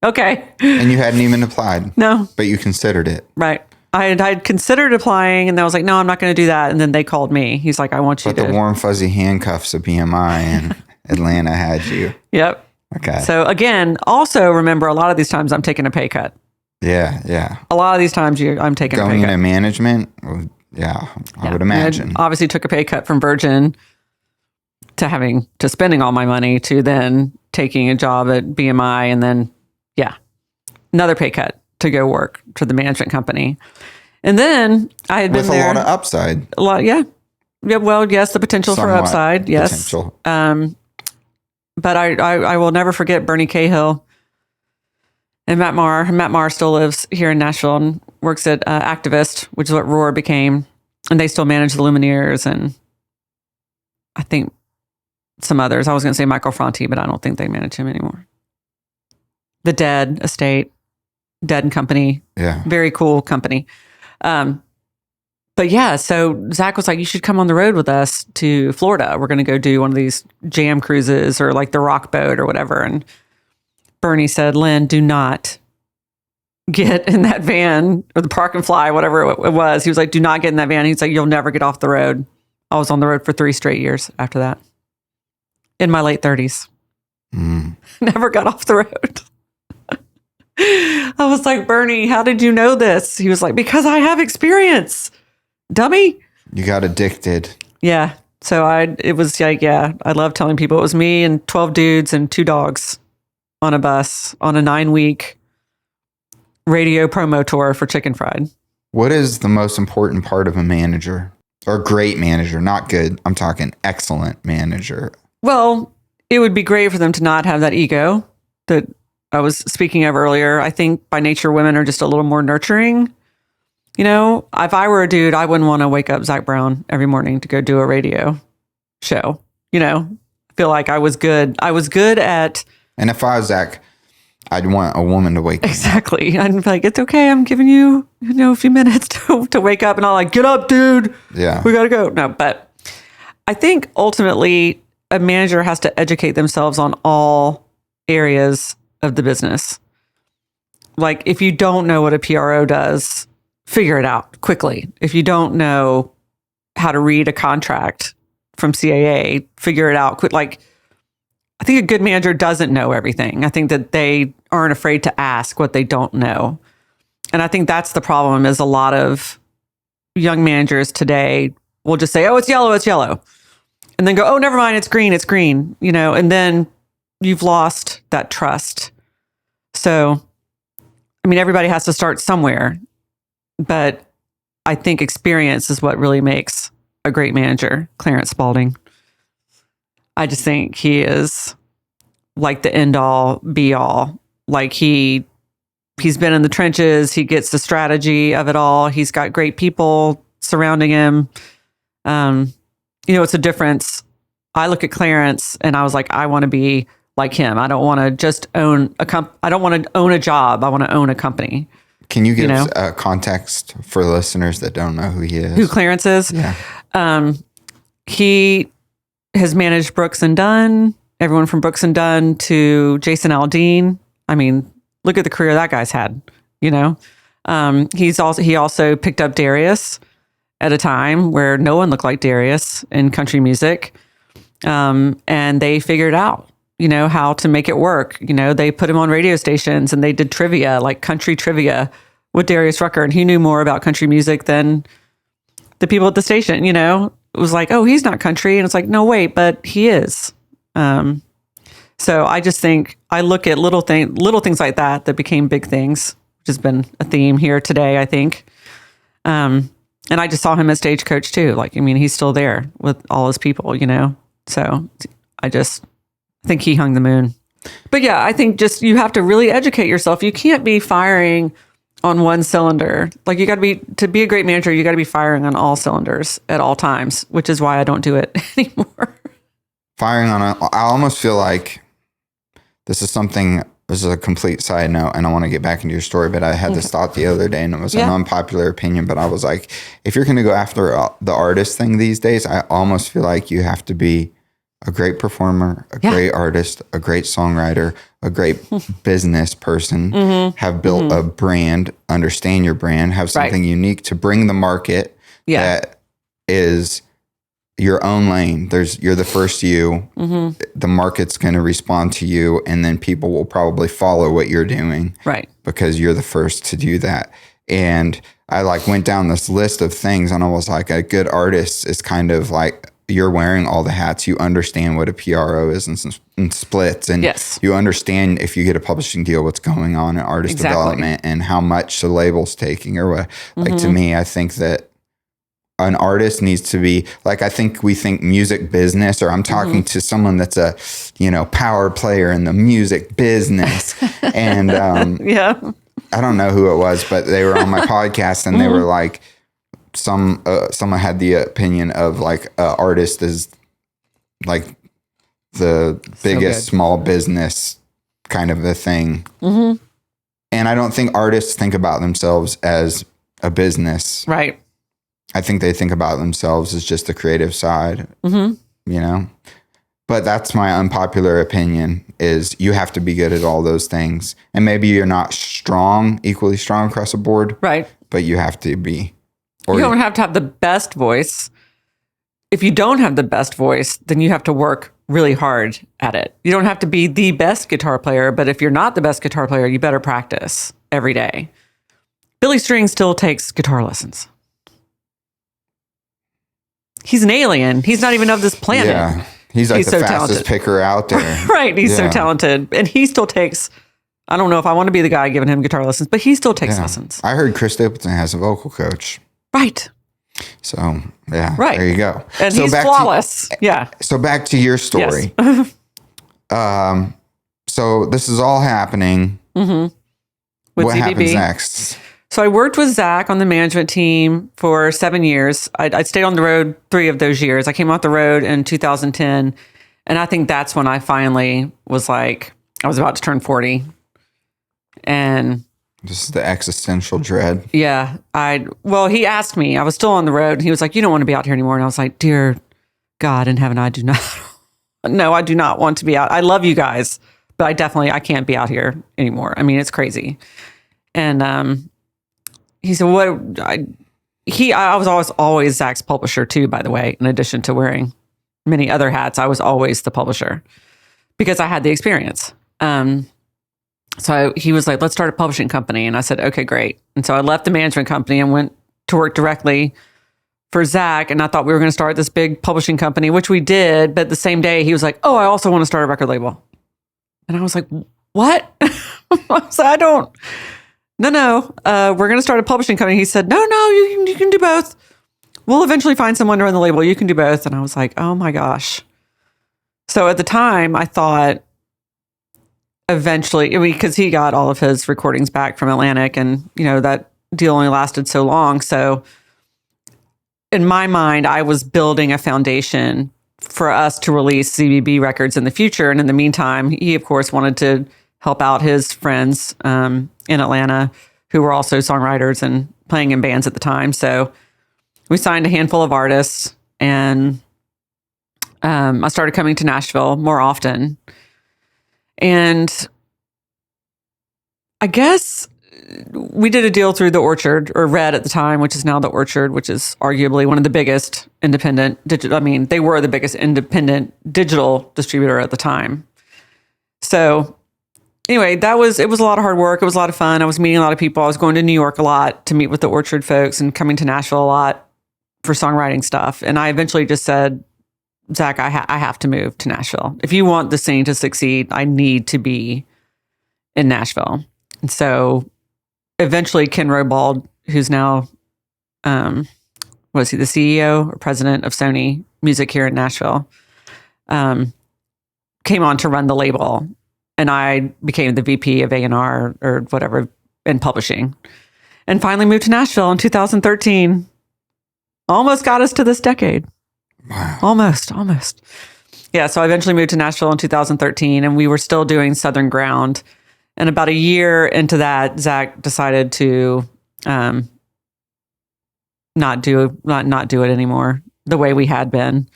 Speaker 3: okay.
Speaker 2: And you hadn't even applied.
Speaker 3: No.
Speaker 2: But you considered it.
Speaker 3: Right. I'd considered applying, and I was like, no, I'm not going to do that. And then they called me. He's like, I want you to.
Speaker 2: But the warm, fuzzy handcuffs of BMI and Atlanta had you.
Speaker 3: Yep.
Speaker 2: Okay.
Speaker 3: So again, also remember, a lot of these times I'm taking a pay cut.
Speaker 2: Yeah.
Speaker 3: A lot of these times I'm taking a pay cut.
Speaker 2: Going into management, I would imagine.
Speaker 3: I obviously took a pay cut from Virgin to spending all my money to then taking a job at BMI, and then, another pay cut to go work for the management company. And then I had been there.
Speaker 2: With a lot of upside.
Speaker 3: A lot, yeah. Yeah, well, yes, the potential for upside, yes.
Speaker 2: Potential.
Speaker 3: But I will never forget Bernie Cahill and Matt Maher. Matt Maher still lives here in Nashville and works at Activist, which is what Roar became. And they still manage the Lumineers and I think some others. I was going to say Michael Franti, but I don't think they manage him anymore. the Dead estate, Dead and Company.
Speaker 2: Yeah.
Speaker 3: Very cool company. But yeah, so Zach was like, you should come on the road with us to Florida. We're going to go do one of these jam cruises or like the rock boat or whatever. And Bernie said, Lynn, do not get in that van or the park and fly, whatever it was. He was like, do not get in that van. He's like, you'll never get off the road. I was on the road for 3 straight years after that. In my late 30s. Never got off the road. I was like, Bernie, how did you know this? He was like, because I have experience. Dummy.
Speaker 2: You got addicted.
Speaker 3: Yeah. So it was like, yeah, I love telling people it was me and 12 dudes and 2 dogs on a bus on a 9-week radio promo tour for Chicken Fried.
Speaker 2: What is the most important part of a manager? Or great manager, not good. I'm talking excellent manager. Well,
Speaker 3: it would be great for them to not have that ego that I was speaking of earlier. I think by nature, women are just a little more nurturing. You know, if I were a dude, I wouldn't want to wake up Zach Brown every morning to go do a radio show. You know, I feel like I was good. I was good at...
Speaker 2: And if I was Zach, I'd want a woman to wake up.
Speaker 3: Exactly. I'd be like, it's okay. I'm giving you, a few minutes to wake up. And I'll like, get up, dude.
Speaker 2: Yeah.
Speaker 3: We got to go. No, but I think ultimately a manager has to educate themselves on all areas of the business. Like if you don't know what a PRO does, figure it out quickly. If you don't know how to read a contract from CAA, figure it out quick. Like I think a good manager doesn't know everything. I think that they aren't afraid to ask what they don't know. And I think that's the problem is a lot of young managers today will just say, oh, it's yellow, it's yellow. And then go, oh, never mind, it's green, and then you've lost that trust. So, I mean, everybody has to start somewhere, but I think experience is what really makes a great manager. Clarence Spalding. I just think he is like the end all be all. Like he's been in the trenches. He gets the strategy of it all. He's got great people surrounding him. It's a difference. I look at Clarence and I was like, I want to be like him. I don't want to just own I don't want to own a job. I want to own a company.
Speaker 2: Can you give context for listeners that don't know who he is?
Speaker 3: Who Clarence is?
Speaker 2: Yeah.
Speaker 3: He has managed Brooks and Dunn, everyone from Brooks and Dunn to Jason Aldean. I mean, look at the career that guy's had, He also picked up Darius at a time where no one looked like Darius in country music. And they figured out, how to make it work. They put him on radio stations and they did trivia, like country trivia with Darius Rucker. And he knew more about country music than the people at the station, It was like, oh, he's not country. And it's like, no, wait, but he is. So I just think I look at little things like that became big things, which has been a theme here today, I think. And I just saw him as Stagecoach too. Like, I mean, he's still there with all his people, So I just think he hung the moon. But yeah, I think just you have to really educate yourself. You can't be firing on one cylinder. Like to be a great manager, you got to be firing on all cylinders at all times, which is why I don't do it anymore. I
Speaker 2: almost feel like this is a complete side note, and I want to get back into your story, but I had this thought the other day, and it was an unpopular opinion, but I was like, if you're going to go after the artist thing these days, I almost feel like you have to be a great performer, a great artist, a great songwriter, a great business person, have built a brand, understand your brand, have something unique to bring the market that is your own lane. You're the first you. The market's going to respond to you, and then people will probably follow what you're doing,
Speaker 3: right?
Speaker 2: Because you're the first to do that. And I went down this list of things, and I was like, a good artist is kind of like you're wearing all the hats. You understand what a PRO is and splits, and you understand if you get a publishing deal, what's going on in artist development and how much the label's taking or what. Like to me, I think that an artist needs to be like, I think we think music business, or I'm talking to someone that's a, power player in the music business. And I don't know who it was, but they were on my podcast and they were like, someone had the opinion of like artist is like the biggest small business kind of a thing. Mm-hmm. And I don't think artists think about themselves as a business.
Speaker 3: Right.
Speaker 2: I think they think about themselves as just the creative side, you know? But that's my unpopular opinion, is you have to be good at all those things. And maybe you're not equally strong across the board.
Speaker 3: Right.
Speaker 2: But you have to be.
Speaker 3: Or you don't have to have the best voice. If you don't have the best voice, then you have to work really hard at it. You don't have to be the best guitar player, but if you're not the best guitar player, you better practice every day. Billy String still takes guitar lessons. He's an alien. He's not even of this planet.
Speaker 2: Yeah. He's like the
Speaker 3: so
Speaker 2: fastest
Speaker 3: talented.
Speaker 2: picker out there.
Speaker 3: Right. He's so talented. And he still takes, I don't know if I want to be the guy giving him guitar lessons, but he still takes lessons.
Speaker 2: I heard Chris Stapleton has a vocal coach.
Speaker 3: Right.
Speaker 2: So, yeah.
Speaker 3: Right.
Speaker 2: There you go.
Speaker 3: And he's flawless.
Speaker 2: So back to your story.
Speaker 3: Yes.
Speaker 2: So this is all happening.
Speaker 3: Mm-hmm.
Speaker 2: What happens next?
Speaker 3: So I worked with Zach on the management team for 7 years. I stayed on the road 3 of those years. I came off the road in 2010. And I think that's when I finally was like, I was about to turn 40. And
Speaker 2: this is the existential dread.
Speaker 3: Yeah. He asked me, I was still on the road, and he was like, you don't want to be out here anymore. And I was like, dear God in heaven, I do not. No, I do not want to be out. I love you guys, but I can't be out here anymore. I mean, it's crazy. And he said, I was always Zach's publisher too, by the way, in addition to wearing many other hats. I was always the publisher because I had the experience. So he was like, let's start a publishing company. And I said, okay, great. And so I left the management company and went to work directly for Zach. And I thought we were going to start this big publishing company, which we did. But the same day he was like, oh, I also want to start a record label. And I was like, what? No, we're going to start a publishing company. He said, no, you can do both. We'll eventually find someone to run the label. You can do both. And I was like, oh my gosh. So at the time I thought, eventually, because he got all of his recordings back from Atlantic, and that deal only lasted so long. So in my mind, I was building a foundation for us to release CBB records in the future. And in the meantime, he of course wanted to help out his friends in Atlanta who were also songwriters and playing in bands at the time. So we signed a handful of artists, and I started coming to Nashville more often. And I guess we did a deal through the Orchard, or Red at the time, which is now the Orchard, which is arguably one of the biggest independent digital. I mean, they were the biggest independent digital distributor at the time. So anyway, it was a lot of hard work. It was a lot of fun. I was meeting a lot of people. I was going to New York a lot to meet with the Orchard folks, and coming to Nashville a lot for songwriting stuff. And I eventually just said, Zach, I have to move to Nashville. If you want the scene to succeed, I need to be in Nashville. And so eventually Ken Robald, who's now, was he the CEO or president of Sony Music here in Nashville, came on to run the label. And I became the VP of A&R or whatever in publishing. And finally moved to Nashville in 2013. Almost got us to this decade.
Speaker 2: Wow.
Speaker 3: Almost. Yeah, so I eventually moved to Nashville in 2013, and we were still doing Southern Ground. And about a year into that, Zach decided to not do it anymore the way we had been.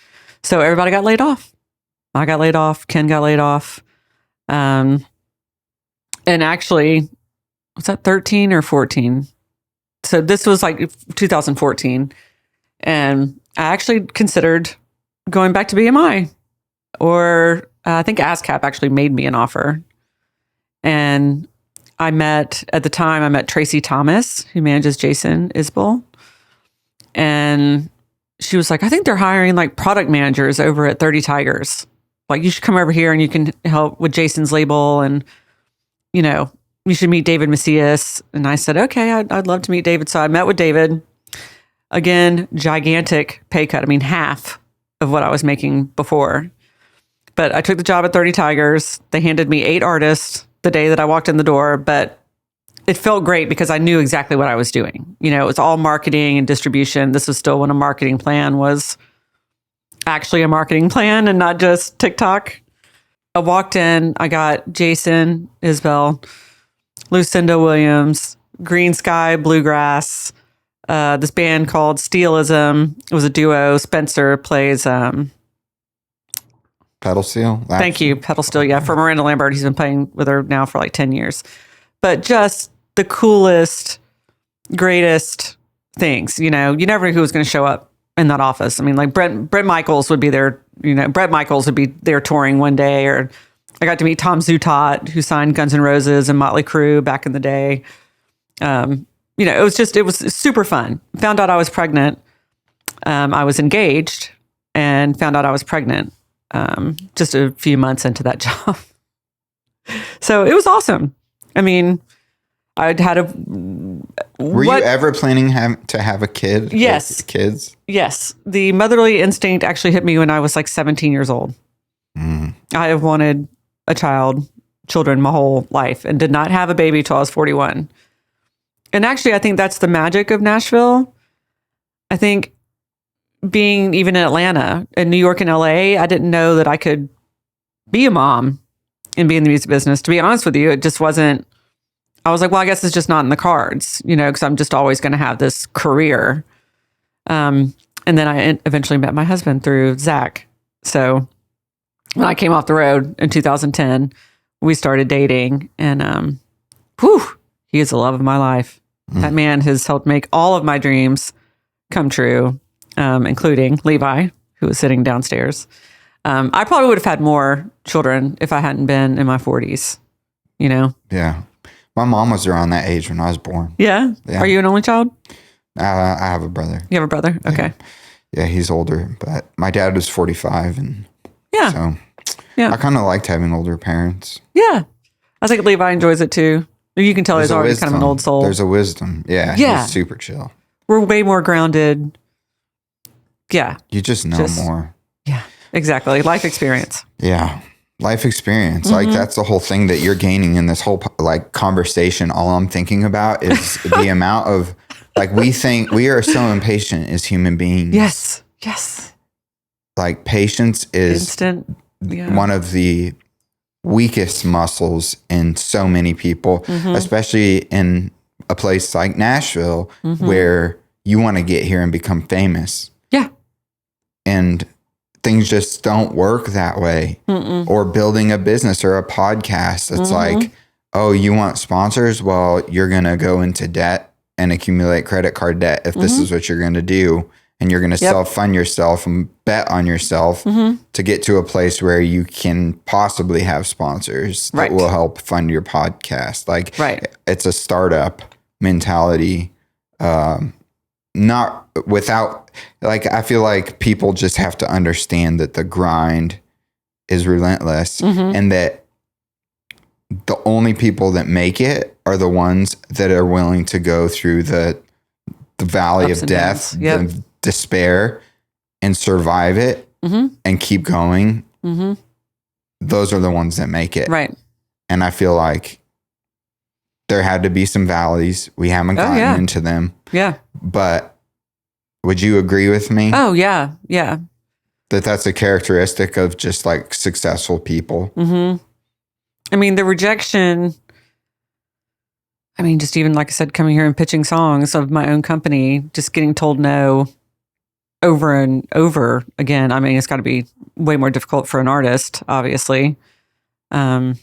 Speaker 3: So everybody got laid off. I got laid off. Ken got laid off. And actually, was that 13 or 14? So this was like 2014. And I actually considered going back to BMI, or I think ASCAP actually made me an offer. And at the time I met Tracy Thomas, who manages Jason Isbell. And she was like, I think they're hiring like product managers over at 30 Tigers. Like, you should come over here and you can help with Jason's label. And, you should meet David Macias. And I said, okay, I'd love to meet David. So I met with David. Again, gigantic pay cut. I mean, half of what I was making before. But I took the job at 30 Tigers. They handed me 8 artists the day that I walked in the door. But it felt great because I knew exactly what I was doing. It was all marketing and distribution. This was still when a marketing plan was actually a marketing plan and not just TikTok. I walked in, I got Jason Isbell, Lucinda Williams, Green Sky Bluegrass, this band called Steelism. It was a duo. Spencer plays
Speaker 2: Pedal Steel.
Speaker 3: Thank you, Pedal Steel. Yeah, for Miranda Lambert. He's been playing with her now for like 10 years. But just the coolest, greatest things. You know, you never knew who was going to show up in that office. I mean, like Brett Michaels would be there. You know, Brett Michaels would be there touring one day. Or I got to meet Tom Zutaut, who signed Guns N' Roses and Motley Crue back in the day. You know, it was super fun. Found out I was pregnant. I was engaged and found out I was pregnant just a few months into that job. So it was awesome. I mean, I'd had a...
Speaker 2: Were you ever planning to have a kid?
Speaker 3: Yes.
Speaker 2: Kids?
Speaker 3: Yes. The motherly instinct actually hit me when I was like 17 years old. I have wanted children my whole life and did not have a baby till I was 41. And actually, I think that's the magic of Nashville. I think being even in Atlanta, in New York and LA, I didn't know that I could be a mom and be in the music business. To be honest with you, it just wasn't. I was like, well, I guess it's just not in the cards, you know, because I'm just always going to have this career. And then I eventually met my husband through Zach. So when I came off the road in 2010, we started dating, and he is the love of my life. That man has helped make all of my dreams come true, including Levi, who was sitting downstairs. I probably would have had more children if I hadn't been in my 40s, you know?
Speaker 2: Yeah. My mom was around that age when I was born.
Speaker 3: Yeah? Are you an only child?
Speaker 2: I have a brother.
Speaker 3: You have a brother? Okay.
Speaker 2: Yeah, he's older, but my dad was 45, and so I kind of liked having older parents.
Speaker 3: Yeah. I think Levi enjoys it too. You can tell he's already kind of an old soul.
Speaker 2: There's a wisdom. Yeah. He's super chill. We're
Speaker 3: way more grounded. Yeah.
Speaker 2: You just know more.
Speaker 3: Yeah, exactly. Life experience.
Speaker 2: Yeah. Life experience. Like that's the whole thing that you're gaining in this whole like conversation. All I'm thinking about is the amount of like, we are so impatient as human beings.
Speaker 3: Yes. Yes.
Speaker 2: Like patience is one of the weakest muscles in so many people, especially in a place like Nashville where you want to get here and become famous.
Speaker 3: Yeah.
Speaker 2: And things just don't work that way. Or building a business or a podcast. It's like, oh, you want sponsors? Well, you're going to go into debt and accumulate credit card debt if this is what you're going to do. And you're going to self-fund yourself and bet on yourself to get to a place where you can possibly have sponsors that will help fund your podcast. Like, it's a startup mentality. Not without, like, I feel like people just have to understand that the grind is relentless and that the only people that make it are the ones that are willing to go through the valley of death, the despair, and survive it and keep going. Those are the ones that make it.
Speaker 3: Right.
Speaker 2: And I feel like there had to be some valleys. We haven't gotten into them.
Speaker 3: Yeah.
Speaker 2: But would you agree with me?
Speaker 3: Oh, yeah. Yeah.
Speaker 2: That's a characteristic of just like successful people.
Speaker 3: I mean, the rejection, I mean, just even like I said, coming here and pitching songs of my own company, just getting told no over and over again. I mean, it's got to be way more difficult for an artist, obviously. But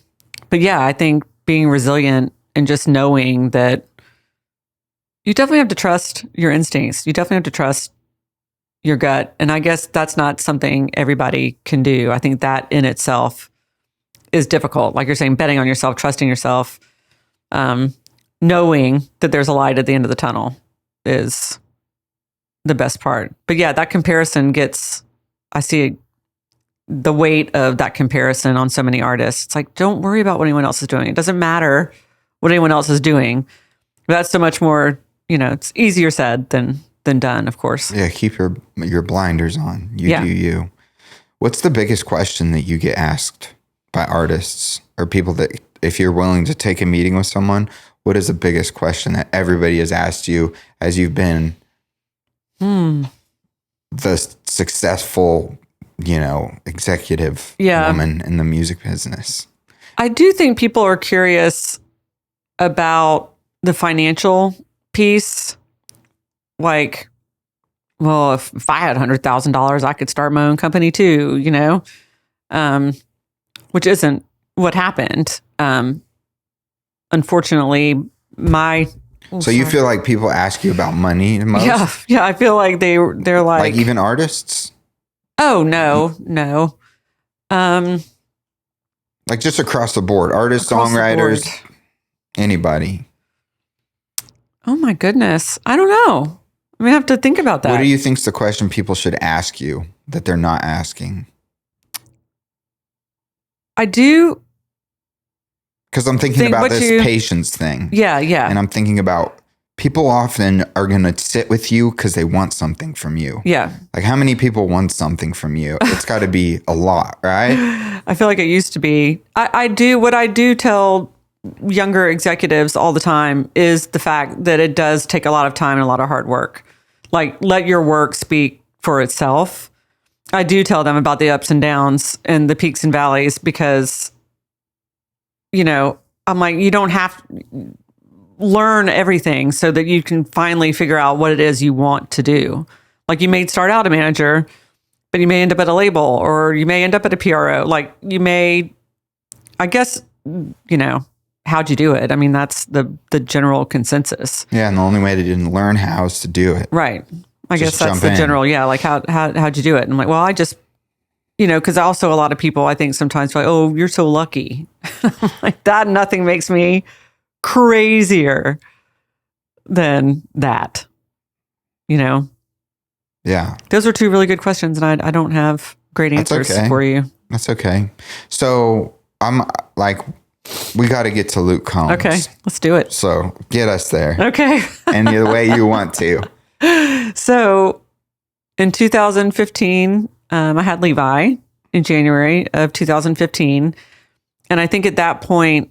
Speaker 3: yeah, I think being resilient and just knowing that you definitely have to trust your instincts. You definitely have to trust your gut. And I guess that's not something everybody can do. I think that in itself is difficult. Like you're saying, betting on yourself, trusting yourself, knowing that there's a light at the end of the tunnel is the best part. But yeah, that comparison I see the weight of that comparison on so many artists. It's like, don't worry about what anyone else is doing. It doesn't matter what anyone else is doing. That's so much more, it's easier said than done, of course.
Speaker 2: Yeah, keep your blinders on. You do you. What's the biggest question that you get asked by artists or people that, if you're willing to take a meeting with someone, what is the biggest question that everybody has asked you as you've been the successful executive woman in the music business.
Speaker 3: I do think people are curious about the financial piece. Like, well, if I had $100,000, I could start my own company too, which isn't what happened. Unfortunately,
Speaker 2: So you feel like people ask you about money the most?
Speaker 3: Yeah. I feel like they're like
Speaker 2: even artists?
Speaker 3: Oh, no.
Speaker 2: Like just across the board, artists, songwriters, anybody.
Speaker 3: Oh my goodness. I don't know. I have to think about that.
Speaker 2: What do you think is the question people should ask you that they're not asking?
Speaker 3: I do.
Speaker 2: Because I'm thinking about this patience thing.
Speaker 3: Yeah.
Speaker 2: And I'm thinking about people often are going to sit with you because they want something from you.
Speaker 3: Yeah.
Speaker 2: Like how many people want something from you? It's got to be a lot, right?
Speaker 3: I feel like it used to be. What I do tell younger executives all the time is the fact that it does take a lot of time and a lot of hard work. Like let your work speak for itself. I do tell them about the ups and downs and the peaks and valleys because, I'm like, you don't have to learn everything so that you can finally figure out what it is you want to do. Like you may start out a manager, but you may end up at a label or you may end up at a PRO. Like you may, I guess, how'd you do it? I mean, that's the general consensus.
Speaker 2: Yeah. And the only way to learn how is to do it.
Speaker 3: Right. I guess that's the general. Yeah. Like how'd you do it? And I'm like, well, I just, because also a lot of people, I think sometimes like, oh, you're so lucky. Like that, nothing makes me crazier than that,
Speaker 2: Yeah.
Speaker 3: Those are two really good questions. And I don't have great answers for you.
Speaker 2: That's okay. So I'm like, we got to get to Luke Combs.
Speaker 3: Okay. Let's do it.
Speaker 2: So get us there.
Speaker 3: Okay.
Speaker 2: Any way you want to.
Speaker 3: So in 2015, I had Levi in January of 2015. And I think at that point,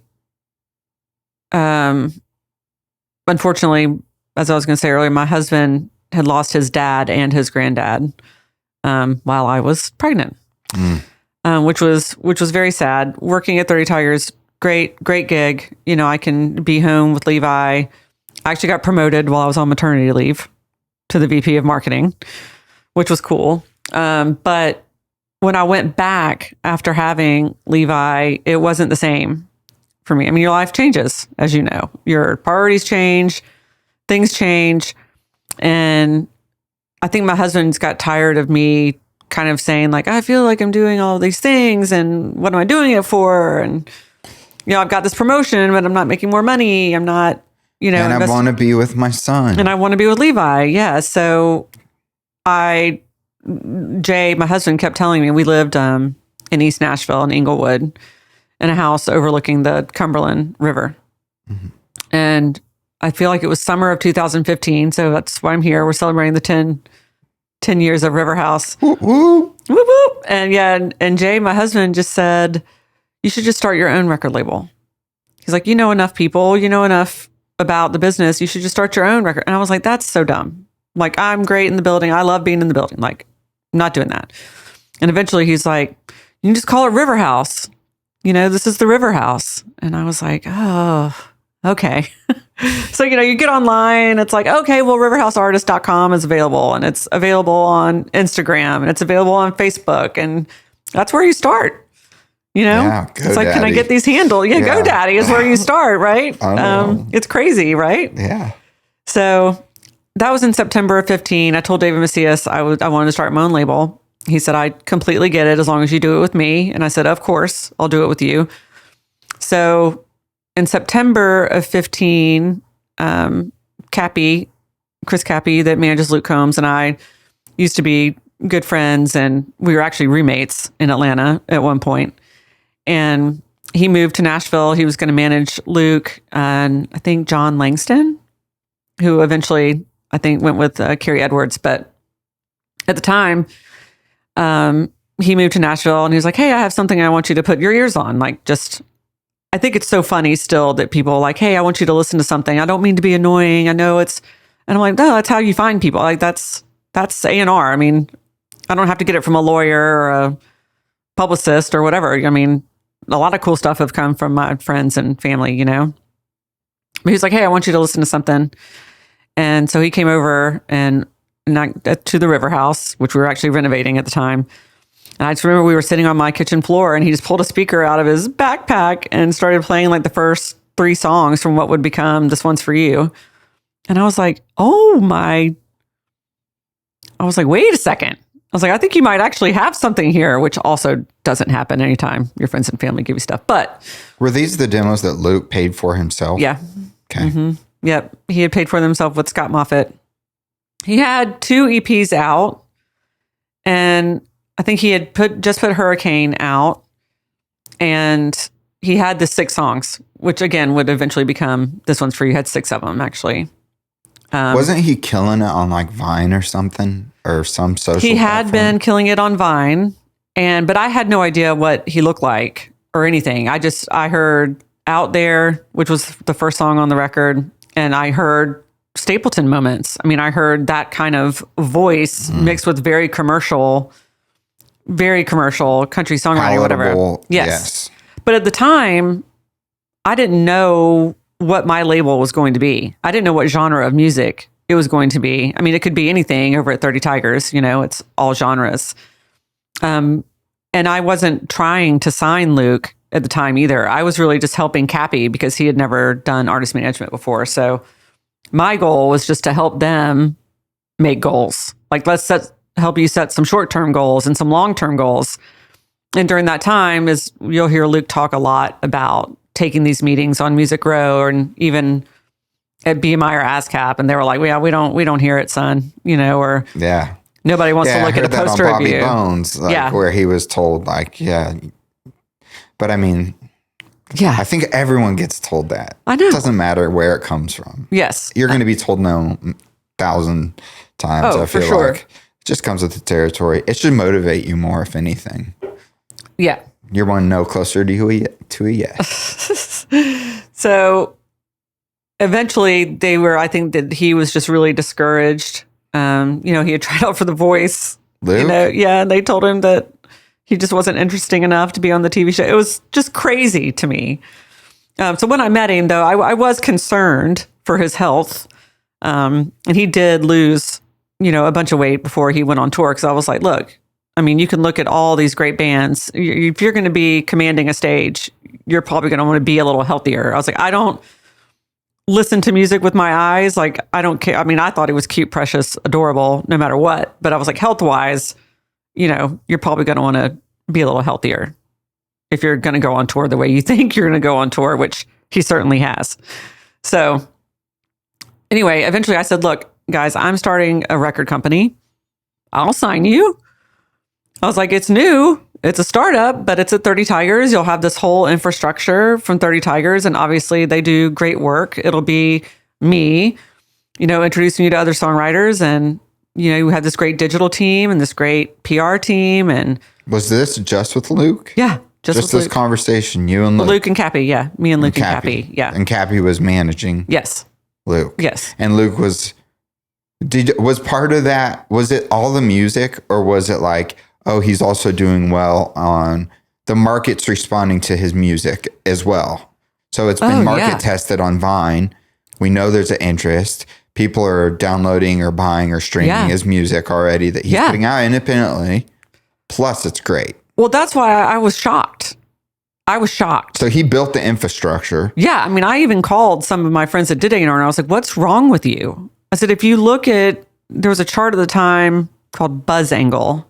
Speaker 3: unfortunately, as I was going to say earlier, my husband had lost his dad and his granddad while I was pregnant, which was very sad. Working at 30 Tigers, great gig. I can be home with Levi. I actually got promoted while I was on maternity leave to the VP of marketing, which was cool. But when I went back after having Levi, it wasn't the same for me. I mean, your life changes, as you know. Your priorities change, things change. And I think my husband's got tired of me kind of saying like, I feel like I'm doing all these things and what am I doing it for? And, I've got this promotion, but I'm not making more money. I'm not,
Speaker 2: and I want to be with my son.
Speaker 3: And I want to be with Levi. Yeah. So Jay, my husband, kept telling me we lived in East Nashville in Inglewood in a house overlooking the Cumberland River. Mm-hmm. And I feel like it was summer of 2015. So that's why I'm here. We're celebrating the 10 years of Riverhouse.
Speaker 2: Woo, woo.
Speaker 3: Whoop, whoop. And and Jay, my husband, just said, you should just start your own record label. He's like, you know enough people, you know enough about the business. You should just start your own record. And I was like, that's so dumb. Like, I'm great in the building. I love being in the building. Like, I'm not doing that. And eventually he's like, you can just call it Riverhouse. This is the Riverhouse. And I was like, oh, okay. So, you get online. It's like, okay, well, riverhouseartists.com is available. And it's available on Instagram. And it's available on Facebook. And that's where you start.
Speaker 2: Yeah,
Speaker 3: it's like, can I get these handled? Yeah, GoDaddy is where you start, right? It's crazy, right?
Speaker 2: Yeah.
Speaker 3: So that was in September of 15. I told David Macias I wanted to start my own label. He said, I completely get it as long as you do it with me. And I said, of course, I'll do it with you. So in September of 15, Chris Cappy, that manages Luke Combs, and I used to be good friends, and we were actually roommates in Atlanta at one point. And he moved to Nashville. He was going to manage Luke and I think John Langston, who eventually I think went with Carrie Edwards. But at the time, he moved to Nashville and he was like, hey, I have something I want you to put your ears on. Like, just, I think it's so funny still that people are like, hey, I want you to listen to something. I don't mean to be annoying. I know it's, and I'm like, no, that's how you find people. Like, that's A&R. I mean, I don't have to get it from a lawyer or a publicist or whatever. I mean, a lot of cool stuff have come from my friends and family, you know. But he's like, hey, I want you to listen to something. And so he came over and to the Riverhouse, which we were actually renovating at the time. And I just remember we were sitting on my kitchen floor and he just pulled a speaker out of his backpack and started playing like the first 3 songs from what would become This One's For You. And I was like, wait a second. I was like, I think you might actually have something here, which also doesn't happen anytime your friends and family give you stuff. But
Speaker 2: were these the demos that Luke paid for himself?
Speaker 3: Yeah.
Speaker 2: Okay.
Speaker 3: Mm-hmm. Yep. He had paid for them himself with Scott Moffitt. He had 2 EPs out, and I think he had just put Hurricane out, and he had the 6 songs, which again would eventually become This One's For You. Had 6 of them actually.
Speaker 2: Wasn't he killing it on like Vine or something, or some social
Speaker 3: He had
Speaker 2: platform?
Speaker 3: been killing it on Vine, but I had no idea what he looked like or anything. I heard Out There, which was the first song on the record, and I heard Stapleton Moments. I mean, I heard that kind of voice mixed with very commercial country songwriting or whatever. Yes. But at the time, I didn't know what my label was going to be. I didn't know what genre of music it was going to be. I mean, it could be anything over at 30 Tigers, you know, it's all genres. And I wasn't trying to sign Luke at the time either. I was really just helping Cappy because he had never done artist management before. So my goal was just to help them make goals. Like, let's help you set some short-term goals and some long-term goals. And during that time, you'll hear Luke talk a lot about taking these meetings on Music Row and even at BMI or ASCAP, and they were like, "Yeah, we don't hear it, son," you know, or nobody wants to look at a poster of you.
Speaker 2: Bones, where he was told, like, but I mean, I think everyone gets told that.
Speaker 3: I know.
Speaker 2: It doesn't matter where it comes from.
Speaker 3: Yes,
Speaker 2: you're going to be told no 1,000 times. I feel like it just comes with the territory. It should motivate you more, if anything.
Speaker 3: Yeah.
Speaker 2: You're one no closer to a yes.
Speaker 3: So eventually I think that he was just really discouraged. He had tried out for The Voice.
Speaker 2: Luke?
Speaker 3: And they told him that he just wasn't interesting enough to be on the TV show. It was just crazy to me. So when I met him, though, I was concerned for his health. And he did lose, a bunch of weight before he went on tour. Because I was like, look, I mean, you can look at all these great bands. If you're going to be commanding a stage, you're probably going to want to be a little healthier. I was like, I don't listen to music with my eyes. Like, I don't care. I mean, I thought he was cute, precious, adorable, no matter what. But I was like, health-wise, you're probably going to want to be a little healthier if you're going to go on tour the way you think you're going to go on tour, which he certainly has. So anyway, eventually I said, look, guys, I'm starting a record company. I'll sign you. I was like, it's new. It's a startup, but it's at 30 Tigers. You'll have this whole infrastructure from 30 Tigers. And obviously they do great work. It'll be me, introducing you to other songwriters. And, you have this great digital team and this great PR team. And
Speaker 2: was this just with Luke?
Speaker 3: Yeah. Just
Speaker 2: this
Speaker 3: Luke.
Speaker 2: Conversation, you and Luke?
Speaker 3: Luke and Cappy, yeah. Me and Luke and Cappy, yeah.
Speaker 2: And Cappy was managing
Speaker 3: Yes.
Speaker 2: Luke.
Speaker 3: Yes.
Speaker 2: And Luke was part of that, was it all the music, or was it like, oh, he's also doing well on the market's responding to his music as well? So it's been market tested on Vine. We know there's an interest. People are downloading or buying or streaming his music already that he's putting out independently. Plus, it's great.
Speaker 3: Well, that's why I was shocked. So he built the infrastructure. Yeah. I mean, I even called some of my friends that did A&R and I was like, what's wrong with you? I said, if you look at, there was a chart at the time called Buzz Angle.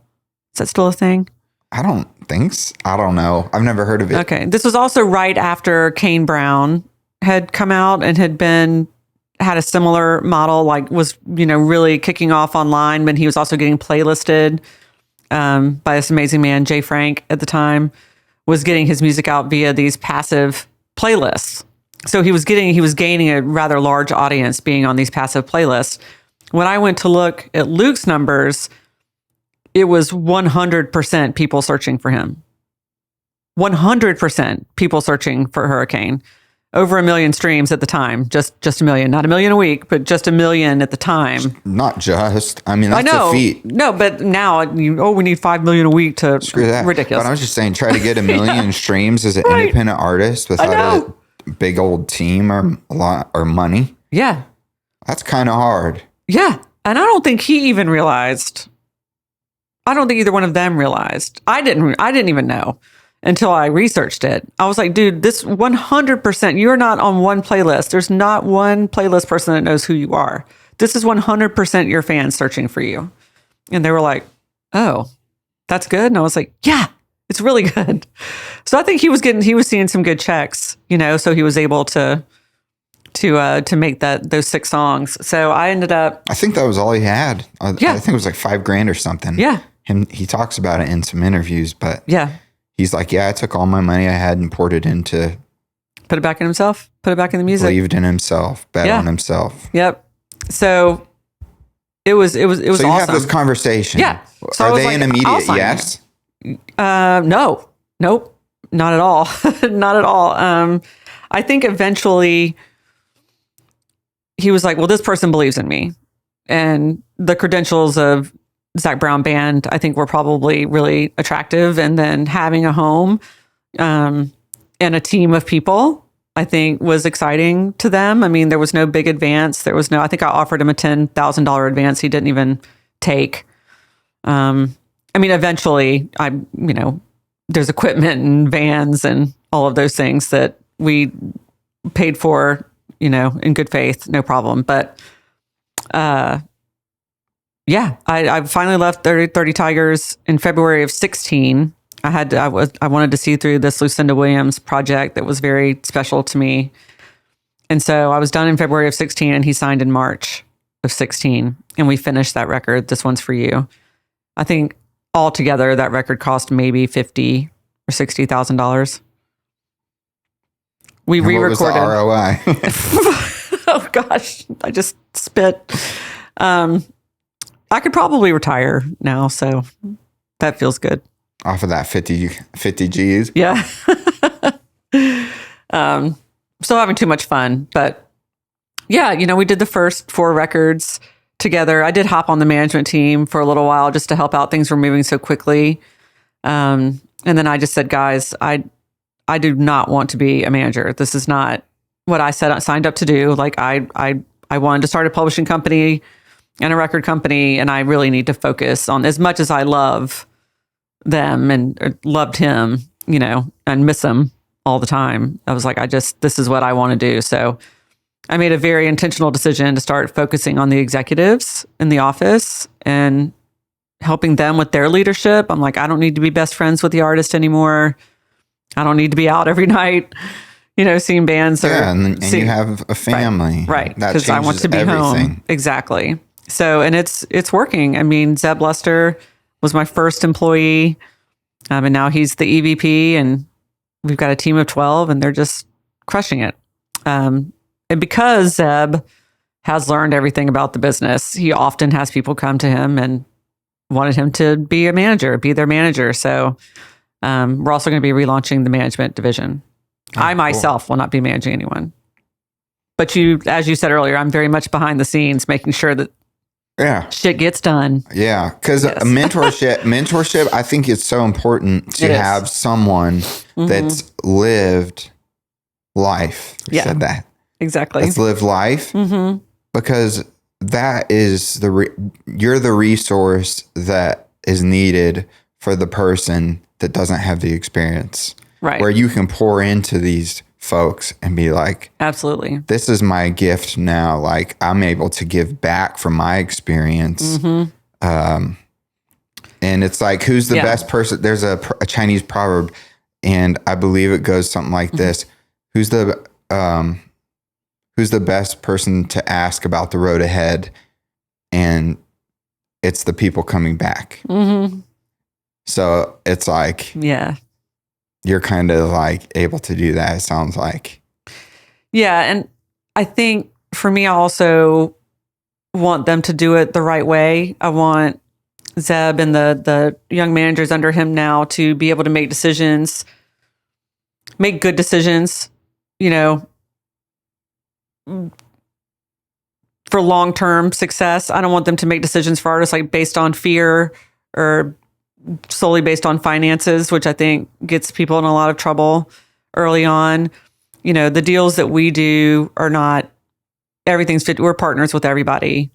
Speaker 3: Is that still a thing?
Speaker 2: I don't think so. I don't know. I've never heard of it.
Speaker 3: Okay. This was also right after Kane Brown had come out and had a similar model, like was, really kicking off online, but he was also getting playlisted by this amazing man, Jay Frank, at the time, was getting his music out via these passive playlists. So he was gaining a rather large audience being on these passive playlists. When I went to look at Luke's numbers, it was 100% people searching for him. 100% people searching for Hurricane. over 1 million streams at the time. Just 1 million, not 1 million a week, but just 1 million at the time.
Speaker 2: Not just. I mean, that's a feat.
Speaker 3: No, but now, we need 5 million a week to...
Speaker 2: Screw that.
Speaker 3: Ridiculous.
Speaker 2: But I was just saying, try to get 1 million streams as an independent artist without a big old team or money.
Speaker 3: Yeah.
Speaker 2: That's kind of hard.
Speaker 3: Yeah. And I don't think he even realized. I don't think either one of them realized. I didn't even know until I researched it. I was like, dude, this 100%, you're not on one playlist. There's not one playlist person that knows who you are. This is 100% your fans searching for you. And they were like, oh, that's good. And I was like, yeah, it's really good. So I think he was seeing some good checks, so he was able to make those 6 songs. So I ended up...
Speaker 2: I think that was all he had. I think it was like $5,000 or something.
Speaker 3: Yeah.
Speaker 2: He talks about it in some interviews, but
Speaker 3: yeah,
Speaker 2: he's like, I took all my money I had and poured it into...
Speaker 3: Put it back in himself. Put it back in the music.
Speaker 2: Believed in himself. Bet on himself.
Speaker 3: Yep. So it was awesome. So you
Speaker 2: have this conversation.
Speaker 3: Yeah. So
Speaker 2: are they an immediate yes?
Speaker 3: No. Nope. Not at all. Not at all. I think eventually... he was like, well, this person believes in me. And the credentials of Zac Brown Band, I think, were probably really attractive. And then having a home and a team of people, I think, was exciting to them. I mean, there was no big advance. I think I offered him a $10,000 advance he didn't even take. Eventually, there's equipment and vans and all of those things that we paid for, in good faith, no problem. But, I finally left 30 Tigers in February of 2016. I wanted to see through this Lucinda Williams project that was very special to me. And so I was done in February of 2016 and he signed in March of 2016 and we finished that record. This One's For You. I think altogether that record cost maybe $50,000 or $60,000. We re-recorded.
Speaker 2: What was the ROI?
Speaker 3: Oh gosh, I just spit. I could probably retire now, so that feels good.
Speaker 2: Off of that 50 G's?
Speaker 3: Yeah. Still having too much fun, but yeah, we did the first 4 records together. I did hop on the management team for a little while just to help out. Things were moving so quickly. And then I just said, guys, I do not want to be a manager. This is not what I signed up to do. Like I wanted to start a publishing company and a record company, and I really need to focus on, as much as I love them and loved him, and miss him all the time. I was like, this is what I want to do. So I made a very intentional decision to start focusing on the executives in the office and helping them with their leadership. I'm like, I don't need to be best friends with the artist anymore. I don't need to be out every night, seeing bands.
Speaker 2: And you have a family.
Speaker 3: Right. Because I want to be home. Exactly. So, and it's working. I mean, Zeb Lester was my first employee. And now he's the EVP and we've got a team of 12 and they're just crushing it. And because Zeb has learned everything about the business, he often has people come to him and wanted him to be be their manager. So we're also going to be relaunching the management division. I myself will not be managing anyone. But as you said earlier, I'm very much behind the scenes, making sure that shit gets done.
Speaker 2: Yeah, because mentorship, I think it's so important to have someone that's lived life. You said that.
Speaker 3: Exactly.
Speaker 2: That's lived life. Mm-hmm. Because that is you're the resource that is needed for the person that doesn't have the experience.
Speaker 3: Right.
Speaker 2: Where you can pour into these folks and be like,
Speaker 3: absolutely,
Speaker 2: this is my gift now. Like, I'm able to give back from my experience. Mm-hmm. And it's like, who's the best person? There's a Chinese proverb, and I believe it goes something like this. Who's the best person to ask about the road ahead? And it's the people coming back. Mm-hmm. So it's like, you're kind of like able to do that, it sounds like.
Speaker 3: Yeah. And I think for me, I also want them to do it the right way. I want Zeb and the young managers under him now to be able to make good decisions, for long-term success. I don't want them to make decisions for artists like based on fear or solely based on finances, which I think gets people in a lot of trouble early on. You know, the deals that we do are not everything's fit. We're partners with everybody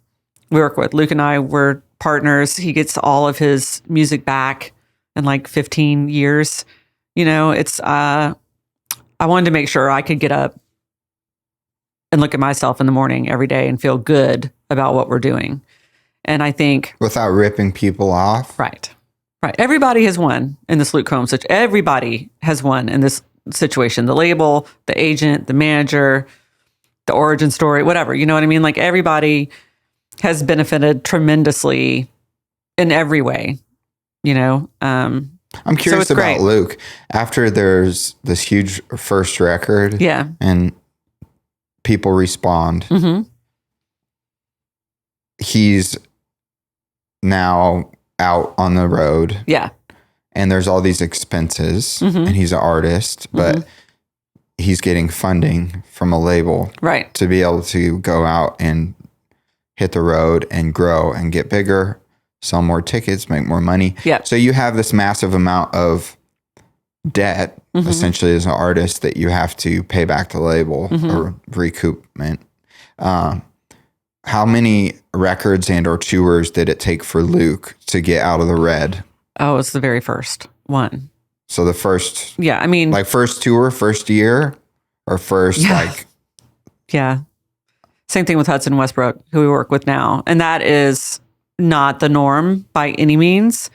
Speaker 3: we work with. Luke and I were partners. He gets all of his music back in like 15 years. You know, it's I wanted to make sure I could get up and look at myself in the morning every day and feel good about what we're doing. And I think
Speaker 2: without ripping people off.
Speaker 3: Right. Everybody has won in this Luke Combs situation. Everybody has won in this situation. The label, the agent, the manager, the origin story, whatever. You know what I mean? Like everybody has benefited tremendously in every way, you know?
Speaker 2: I'm curious about great. Luke. After there's this huge first record.
Speaker 3: Yeah.
Speaker 2: And people respond. Mm-hmm. He's now out on the road.
Speaker 3: Yeah.
Speaker 2: And there's all these expenses, and he's an artist, but he's getting funding from a label.
Speaker 3: Right.
Speaker 2: To be able to go out and hit the road and grow and get bigger, sell more tickets, make more money.
Speaker 3: Yeah.
Speaker 2: So you have this massive amount of debt, essentially, as an artist that you have to pay back the label or recoupment. How many records and or tours did it take for Luke to get out of the red?
Speaker 3: Oh, it's the very first one.
Speaker 2: So the first...
Speaker 3: Yeah, I mean...
Speaker 2: Like first tour, first year, or first like...
Speaker 3: Yeah. Same thing with Hudson Westbrook, who we work with now. And that is not the norm by any means.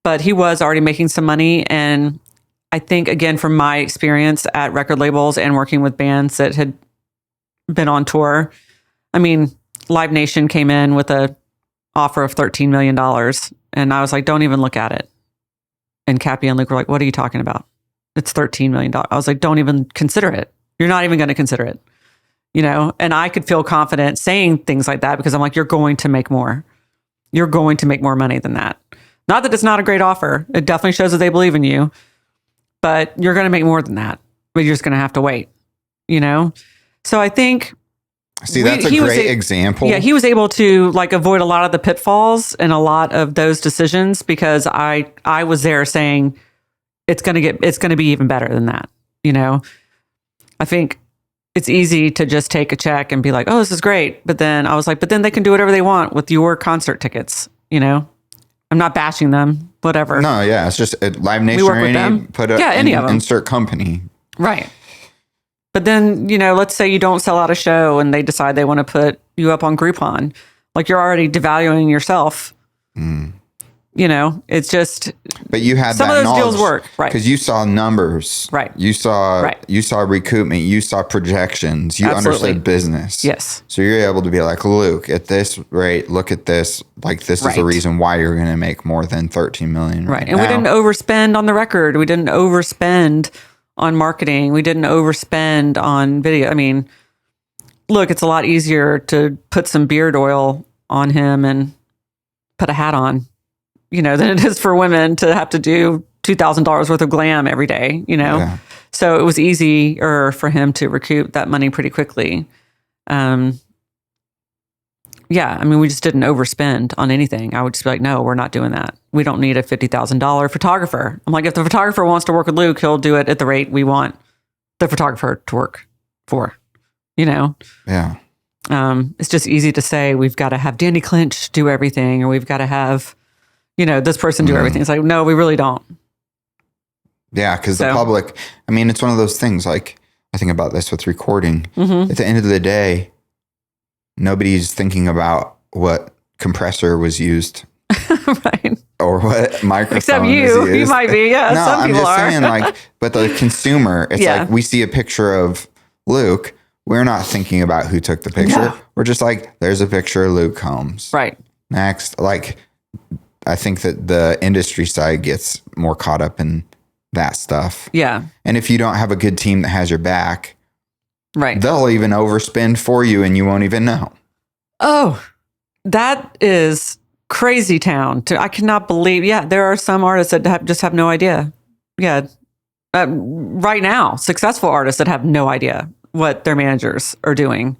Speaker 3: But he was already making some money. And I think, again, from my experience at record labels and working with bands that had been on tour, I mean, Live Nation came in with a offer of $13 million. And I was like, don't even look at it. And Cappy and Luke were like, what are you talking about? It's $13 million. I was like, don't even consider it. You're not even going to consider it. You know, and I could feel confident saying things like that because I'm like, you're going to make more. You're going to make more money than that. Not that it's not a great offer. It definitely shows that they believe in you, but you're going to make more than that. But you're just going to have to wait, you know? So I think...
Speaker 2: See, that's a great example.
Speaker 3: Yeah, he was able to like avoid a lot of the pitfalls and a lot of those decisions because I was there saying it's going to be even better than that. You know, I think it's easy to just take a check and be like, oh, this is great. But then I was like, but then they can do whatever they want with your concert tickets. You know, I'm not bashing them, whatever.
Speaker 2: No, yeah, it's just Live Nation.
Speaker 3: We work with them. Any of them.
Speaker 2: Insert company.
Speaker 3: Right. But then, you know, let's say you don't sell out a show and they decide they want to put you up on Groupon. Like you're already devaluing yourself. You know, it's just...
Speaker 2: But you had
Speaker 3: some
Speaker 2: that
Speaker 3: of those deals work, right?
Speaker 2: Because you saw numbers.
Speaker 3: Right.
Speaker 2: You saw recoupment. You saw projections. You understood business.
Speaker 3: Yes.
Speaker 2: So you're able to be like, Luke, at this rate, look at this. Like this is the reason why you're going to make more than $13 million right
Speaker 3: And
Speaker 2: now.
Speaker 3: we didn't overspend on the record. We didn't overspend on marketing. We didn't overspend on video. I mean, look, it's a lot easier to put some beard oil on him and put a hat on, you know, than it is for women to have to do $2,000 worth of glam every day, you know? Yeah. So it was easier for him to recoup that money pretty quickly. Yeah, I mean, we just didn't overspend on anything. I would just be like, no, we're not doing that. We don't need a $50,000 photographer. I'm like, if the photographer wants to work with Luke, he'll do it at the rate we want the photographer to work for, you know?
Speaker 2: Yeah.
Speaker 3: It's just easy to say we've got to have Danny Clinch do everything or we've got to have, you know, this person do everything. It's like, no, we really don't.
Speaker 2: Yeah, because the public, I mean, it's one of those things, like, I think about this with recording. At the end of the day, nobody's thinking about what compressor was used.
Speaker 3: Right.
Speaker 2: Or what microphone
Speaker 3: Except you.
Speaker 2: was used.
Speaker 3: You might be, yeah.
Speaker 2: No,
Speaker 3: some people
Speaker 2: I'm just saying, like, but the consumer, it's like we see a picture of Luke. We're not thinking about who took the picture. No. We're just like, there's a picture of Luke Combs.
Speaker 3: Right.
Speaker 2: Next. Like, I think that the industry side gets more caught up in that stuff.
Speaker 3: Yeah.
Speaker 2: And if you don't have a good team that has your back,
Speaker 3: right,
Speaker 2: they'll even overspend for you and you won't even know.
Speaker 3: Oh, that is crazy town. I cannot believe. Yeah, there are some artists that just have no idea. Yeah. Right now, successful artists that have no idea what their managers are doing.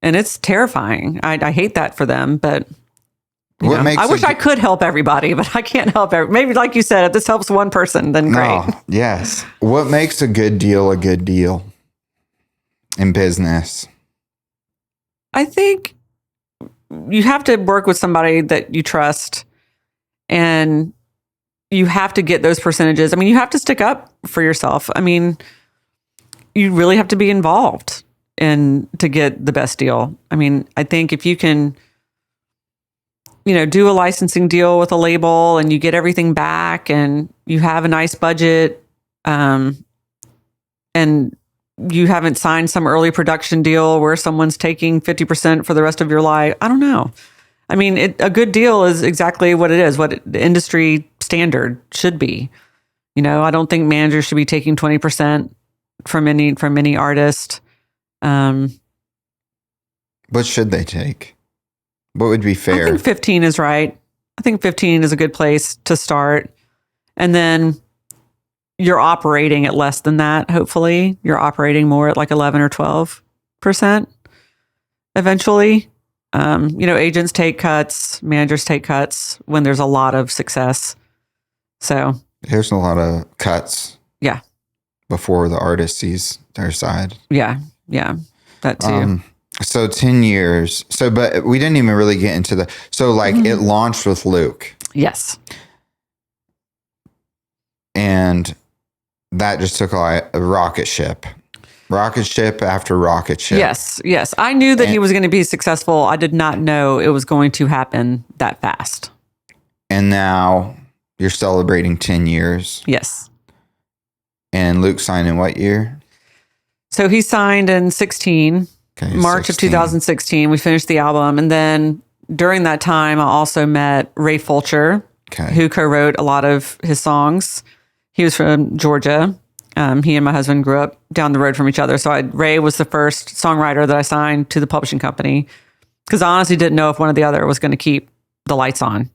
Speaker 3: And it's terrifying. I hate that for them, but I wish I could help everybody, but I can't help maybe like you said, if this helps one person, then great.
Speaker 2: No, yes. What makes a good deal in business?
Speaker 3: I think you have to work with somebody that you trust, and you have to get those percentages. I mean, you have to stick up for yourself. I mean, you really have to be involved to get the best deal. I mean, I think if you can, do a licensing deal with a label and you get everything back and you have a nice budget, and you haven't signed some early production deal where someone's taking 50% for the rest of your life. I don't know. I mean, a good deal is exactly what it is, what the industry standard should be. I don't think managers should be taking 20% from any artist.
Speaker 2: What should they take? What would be fair?
Speaker 3: I think 15 is right. I think 15 is a good place to start. And then you're operating at less than that, hopefully. You're operating more at like 11 or 12% eventually. Agents take cuts, managers take cuts when there's a lot of success. So
Speaker 2: there's a lot of cuts.
Speaker 3: Yeah.
Speaker 2: Before the artist sees their side.
Speaker 3: Yeah. Yeah. That too.
Speaker 2: So 10 years. But we didn't even really get into it launched with Luke.
Speaker 3: Yes.
Speaker 2: And that just took a rocket ship. Rocket ship after rocket ship.
Speaker 3: Yes. I knew that he was going to be successful. I did not know it was going to happen that fast.
Speaker 2: And now you're celebrating 10 years.
Speaker 3: Yes.
Speaker 2: And Luke signed in what year? So
Speaker 3: he signed in 16. Okay, March 16. Of 2016. We finished the album. And then during that time, I also met Ray Fulcher, who co-wrote a lot of his songs. He was from Georgia. He and my husband grew up down the road from each other. So Ray was the first songwriter that I signed to the publishing company, because I honestly didn't know if one or the other was going to keep the lights on.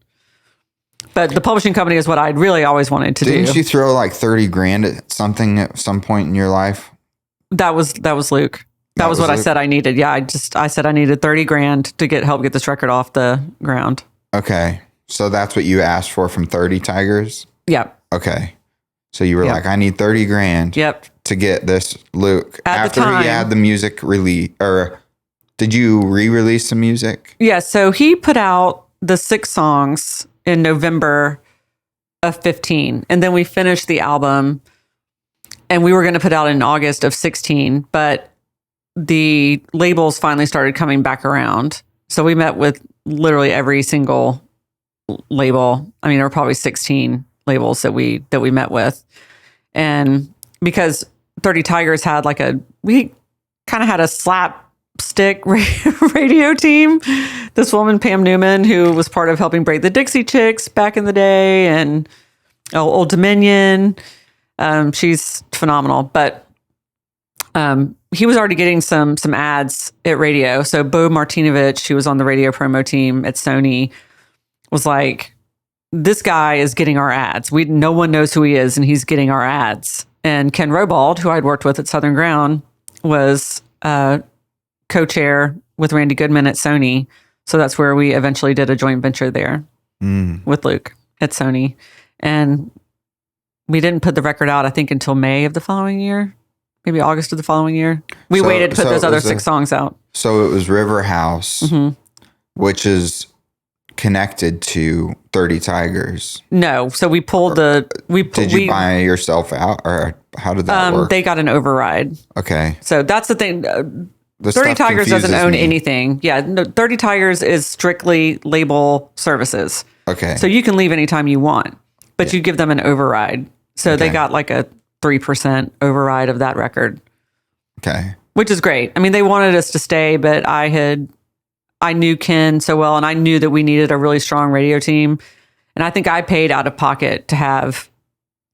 Speaker 3: But the publishing company is what I'd really always wanted to do.
Speaker 2: Didn't you throw like $30,000 at something at some point in your life?
Speaker 3: That was Luke. That was what Luke? I said I needed. Yeah, I said I needed $30,000 to help get this record off the ground.
Speaker 2: Okay. So that's what you asked for from 30 Tigers?
Speaker 3: Yep.
Speaker 2: Okay. So you were like, I need $30,000 to get this Luke. After he had the music release, or did you re-release the music?
Speaker 3: Yeah, so he put out the 6 songs in November of 15. And then we finished the album, and we were going to put out in August of 16, but the labels finally started coming back around. So we met with literally every single label. I mean, there were probably 16 labels that we met with. And because 30 Tigers had we kind of had a slapstick radio team. This woman, Pam Newman, who was part of helping break the Dixie Chicks back in the day, and Old Dominion. She's phenomenal. But he was already getting some ads at radio. So Bo Martinovich, who was on the radio promo team at Sony, was like, this guy is getting our ads. No one knows who he is, and he's getting our ads. And Ken Robald, who I'd worked with at Southern Ground, was co-chair with Randy Goodman at Sony. So that's where we eventually did a joint venture there with Luke at Sony. And we didn't put the record out, I think, until May of the following year, maybe August of the following year. We waited to put those other 6 songs out.
Speaker 2: So it was Riverhouse, which is connected to 30 Tigers.
Speaker 3: No. So we pulled
Speaker 2: Did you buy yourself out, or how did that work?
Speaker 3: They got an override.
Speaker 2: Okay.
Speaker 3: So that's the thing. 30 Tigers doesn't own anything. Yeah. No, 30 Tigers is strictly label services.
Speaker 2: Okay.
Speaker 3: So you can leave anytime you want, but you give them an override. So they got like a 3% override of that record.
Speaker 2: Okay.
Speaker 3: Which is great. I mean, they wanted us to stay, but I knew Ken so well, and I knew that we needed a really strong radio team. And I think I paid out of pocket to have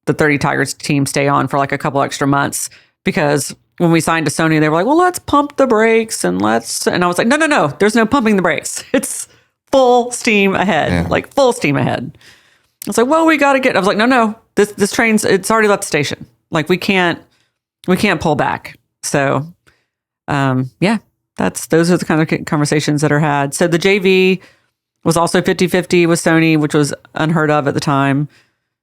Speaker 3: the 30 Tigers team stay on for like a couple extra months, because when we signed to Sony, they were like, well, let's pump the brakes and I was like, no, there's no pumping the brakes. It's full steam ahead, like full steam ahead. It's like, well, we got to I was like, no, this train's, it's already left the station. Like we can't pull back. So those are the kind of conversations that are had. So the JV was also 50-50 with Sony, which was unheard of at the time.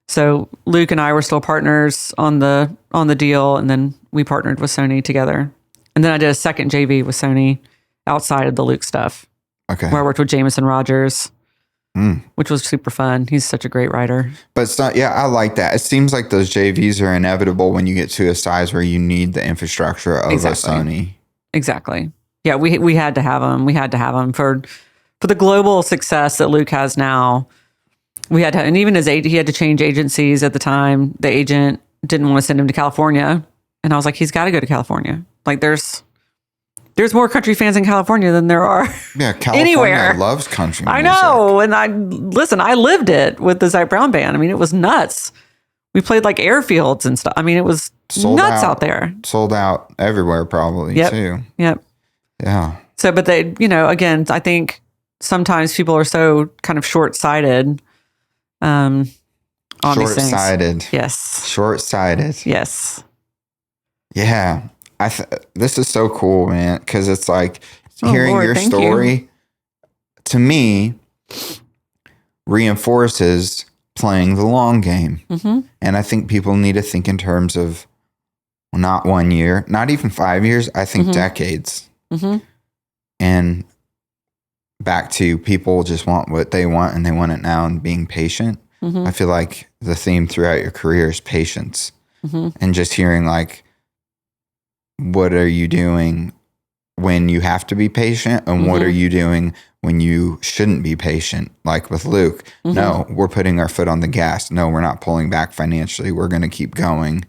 Speaker 3: So Luke and I were still partners on the deal, and then we partnered with Sony together. And then I did a second JV with Sony outside of the Luke stuff.
Speaker 2: Okay.
Speaker 3: Where I worked with Jameson Rogers, which was super fun. He's such a great writer.
Speaker 2: But it's not, I like that. It seems like those JVs are inevitable when you get to a size where you need the infrastructure of a Sony.
Speaker 3: Exactly. Yeah, we had to have them. We had to have them for the global success that Luke has now. We had to, and even he had to change agencies at the time. The agent didn't want to send him to California, and I was like, he's got to go to California. Like, there's more country fans in California than there are
Speaker 2: California
Speaker 3: anywhere.
Speaker 2: Loves country music.
Speaker 3: I know, and I lived it with the Zach Brown band. I mean, it was nuts. We played like airfields and stuff. I mean, it was nuts out there.
Speaker 2: Sold out everywhere, probably too.
Speaker 3: Yep.
Speaker 2: Yeah.
Speaker 3: So, but they, again, I think sometimes people are so kind of short-sighted on these things.
Speaker 2: Short-sighted.
Speaker 3: Yes.
Speaker 2: Short-sighted.
Speaker 3: Yes.
Speaker 2: Yeah. This is so cool, man, because it's like hearing your story to me reinforces playing the long game. Mm-hmm. And I think people need to think in terms of not 1 year, not even 5 years, I think decades. Mm-hmm. And back to people just want what they want and they want it now, and being patient. Mm-hmm. I feel like the theme throughout your career is patience. Mm-hmm. And just hearing like, what are you doing when you have to be patient, and what are you doing when you shouldn't be patient? Like with Luke, no, we're putting our foot on the gas. No, we're not pulling back financially. We're going to keep going.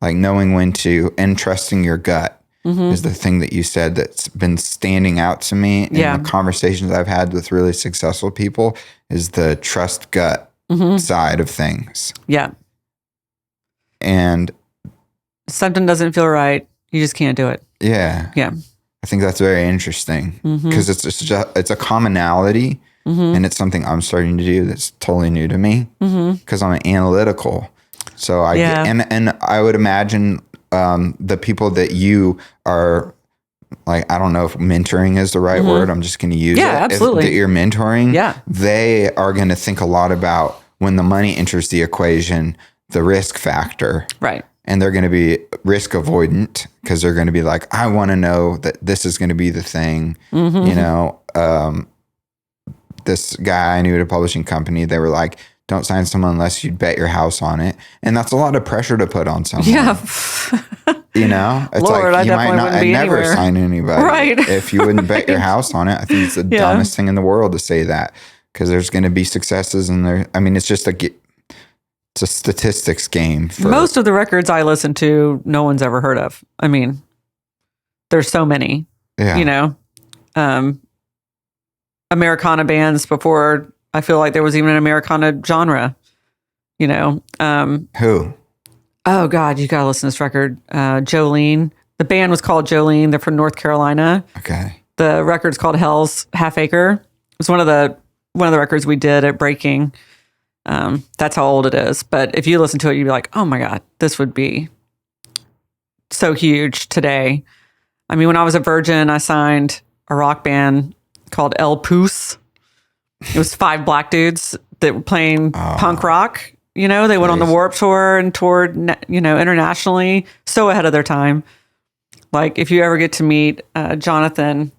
Speaker 2: Like knowing when to, and trusting your gut is the thing that you said that's been standing out to me in the conversations I've had with really successful people, is the trust gut side of things. Yeah. And
Speaker 3: something doesn't feel right, you just can't do it.
Speaker 2: Yeah.
Speaker 3: Yeah.
Speaker 2: I think that's very interesting because it's a commonality, and it's something I'm starting to do that's totally new to me because I'm analytical. So I get, and I would imagine the people that you are, like, I don't know if mentoring is the right word. I'm just going to use it.
Speaker 3: Absolutely.
Speaker 2: That you're mentoring. They are going to think a lot about, when the money enters the equation, the risk factor. Right. And they're going to be risk avoidant because they're going to be like, I want to know that this is going to be the thing. This guy I knew at a publishing company, they were like, don't sign someone unless you bet your house on it. And that's a lot of pressure to put on someone. Yeah. It's
Speaker 3: Lord,
Speaker 2: like, you might not never
Speaker 3: anywhere.
Speaker 2: Sign anybody if you wouldn't bet your house on it. I think it's the dumbest thing in the world to say that, because there's going to be successes and it's just it's a statistics game.
Speaker 3: Most of the records I listen to, no one's ever heard of. I mean, there's so many, Americana bands before I feel like there was even an Americana genre,
Speaker 2: Who?
Speaker 3: Oh God, you got to listen to this record. Jolene. The band was called Jolene. They're from North Carolina. Okay. The record's called Hell's Half Acre. It's one of the records we did at Breaking. That's how old it is. But if you listen to it, you'd be like, oh my God, this would be so huge today. I mean, when I was a Virgin, I signed a rock band called El Poos. It was 5 black dudes that were playing punk rock. They went on the Warped Tour and toured, internationally, so ahead of their time. Like, if you ever get to meet Jonathan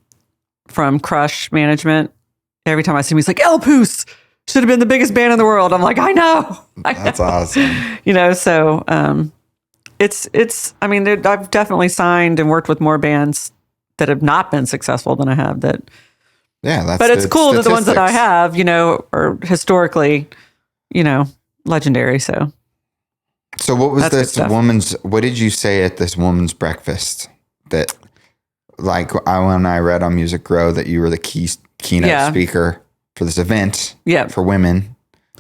Speaker 3: from Crush Management, every time I see him, he's like, El Poos should have been the biggest band in the world. I'm like, I know.
Speaker 2: That's awesome.
Speaker 3: So I've definitely signed and worked with more bands that have not been successful than I have that.
Speaker 2: Yeah,
Speaker 3: but it's cool that the ones that I have, are historically, legendary. So
Speaker 2: what was what did you say at this woman's breakfast that, like, when I read on Music Grow that you were the keynote speaker for this event for women?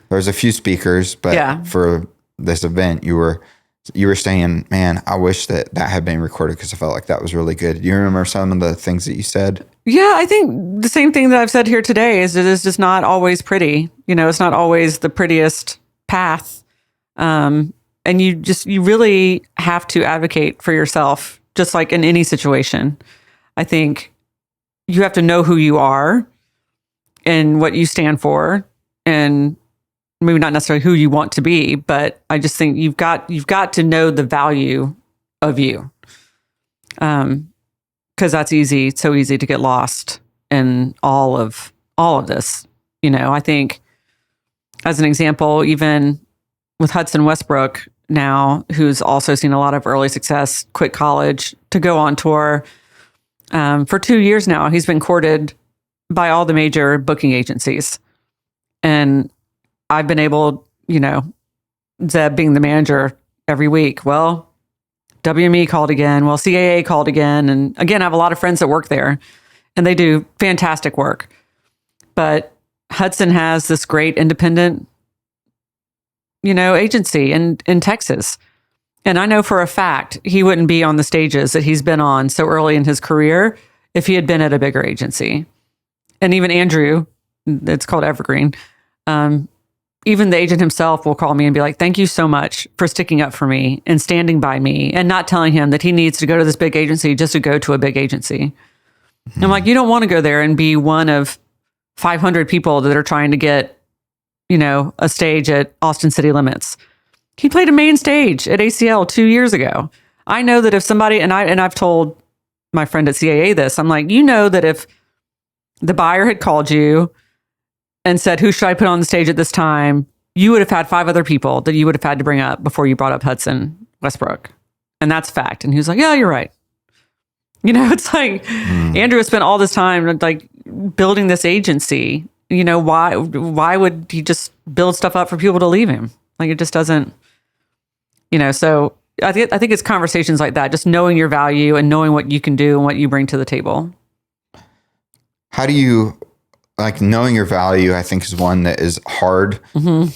Speaker 2: There was a few speakers, but for this event, you were saying, man, I wish that had been recorded because I felt like that was really good. Do you remember some of the things that you said?
Speaker 3: Yeah, I think the same thing that I've said here today is it is just not always pretty. It's not always the prettiest path. And you really have to advocate for yourself just like in any situation. I think you have to know who you are and what you stand for, and maybe not necessarily who you want to be, but I just think you've got to know the value of you. Because that's easy, so easy to get lost in all of this. I think as an example, even with Hudson Westbrook now, who's also seen a lot of early success, quit college to go on tour. For 2 years now, he's been courted by all the major booking agencies. And I've been able, Zeb being the manager every week. Well, WME called again. Well, CAA called again. And again, I have a lot of friends that work there and they do fantastic work. But Hudson has this great independent, agency in Texas. And I know for a fact he wouldn't be on the stages that he's been on so early in his career if he had been at a bigger agency. And even Andrew, it's called Evergreen, even the agent himself will call me and be like, thank you so much for sticking up for me and standing by me and not telling him that he needs to go to this big agency just to go to a big agency. Mm-hmm. I'm like, you don't want to go there and be one of 500 people that are trying to get, a stage at Austin City Limits. He played a main stage at ACL 2 years ago. I know that if somebody, and I've told my friend at CAA this, I'm like, that if the buyer had called you and said, who should I put on the stage at this time? You would have had 5 other people that you would have had to bring up before you brought up Hudson Westbrook. And that's fact. And he was like, yeah, you're right. It's like Andrew has spent all this time like building this agency. Why would he just build stuff up for people to leave him? Like it just doesn't, so I think it's conversations like that, just knowing your value and knowing what you can do and what you bring to the table.
Speaker 2: How do you, knowing your value, I think is one that is hard. Mm-hmm.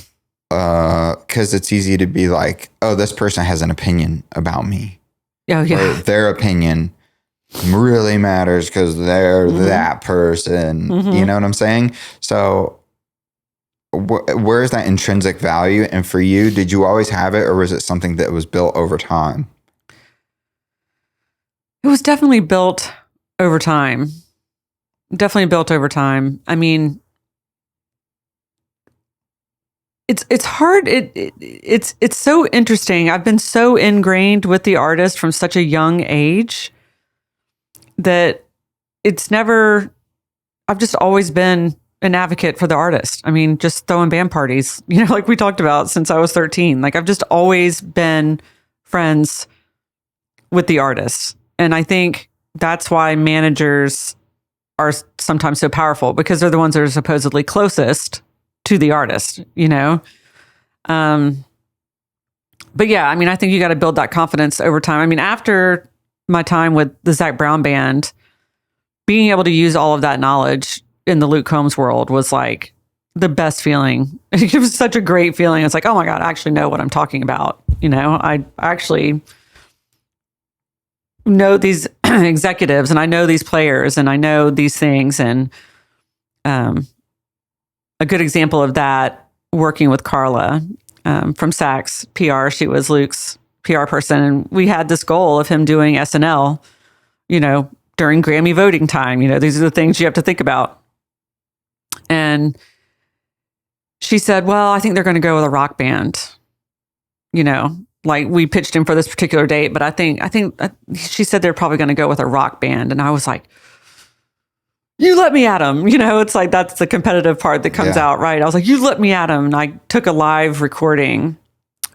Speaker 2: 'Cause it's easy to be like, oh, this person has an opinion about me.
Speaker 3: Oh, yeah.
Speaker 2: Or their opinion really matters because they're that person. Mm-hmm. You know what I'm saying? So where is that intrinsic value? And for you, did you always have it, or was it something that was built over time?
Speaker 3: It was definitely built over time. I mean, it's hard. It's so interesting. I've been so ingrained with the artist from such a young age that I've just always been an advocate for the artist. I mean, just throwing band parties, like we talked about since I was 13. Like I've just always been friends with the artist. And I think that's why managers are sometimes so powerful, because they're the ones that are supposedly closest to the artist, But yeah, I mean, I think you got to build that confidence over time. I mean, after my time with the Zac Brown band, being able to use all of that knowledge in the Luke Combs world was like the best feeling. It was such a great feeling. It's like, oh my God, I actually know what I'm talking about. I actually know these executives and I know these players and I know these things. And a good example of that, working with Carla from Saks PR, she was Luke's PR person. And we had this goal of him doing SNL, during Grammy voting time. These are the things you have to think about. And she said, well, I think they're going to go with a rock band. Like we pitched him for this particular date, but I think she said they're probably going to go with a rock band. And I was like, you let me at him. It's like, that's the competitive part that comes out, right? I was like, you let me at him. And I took a live recording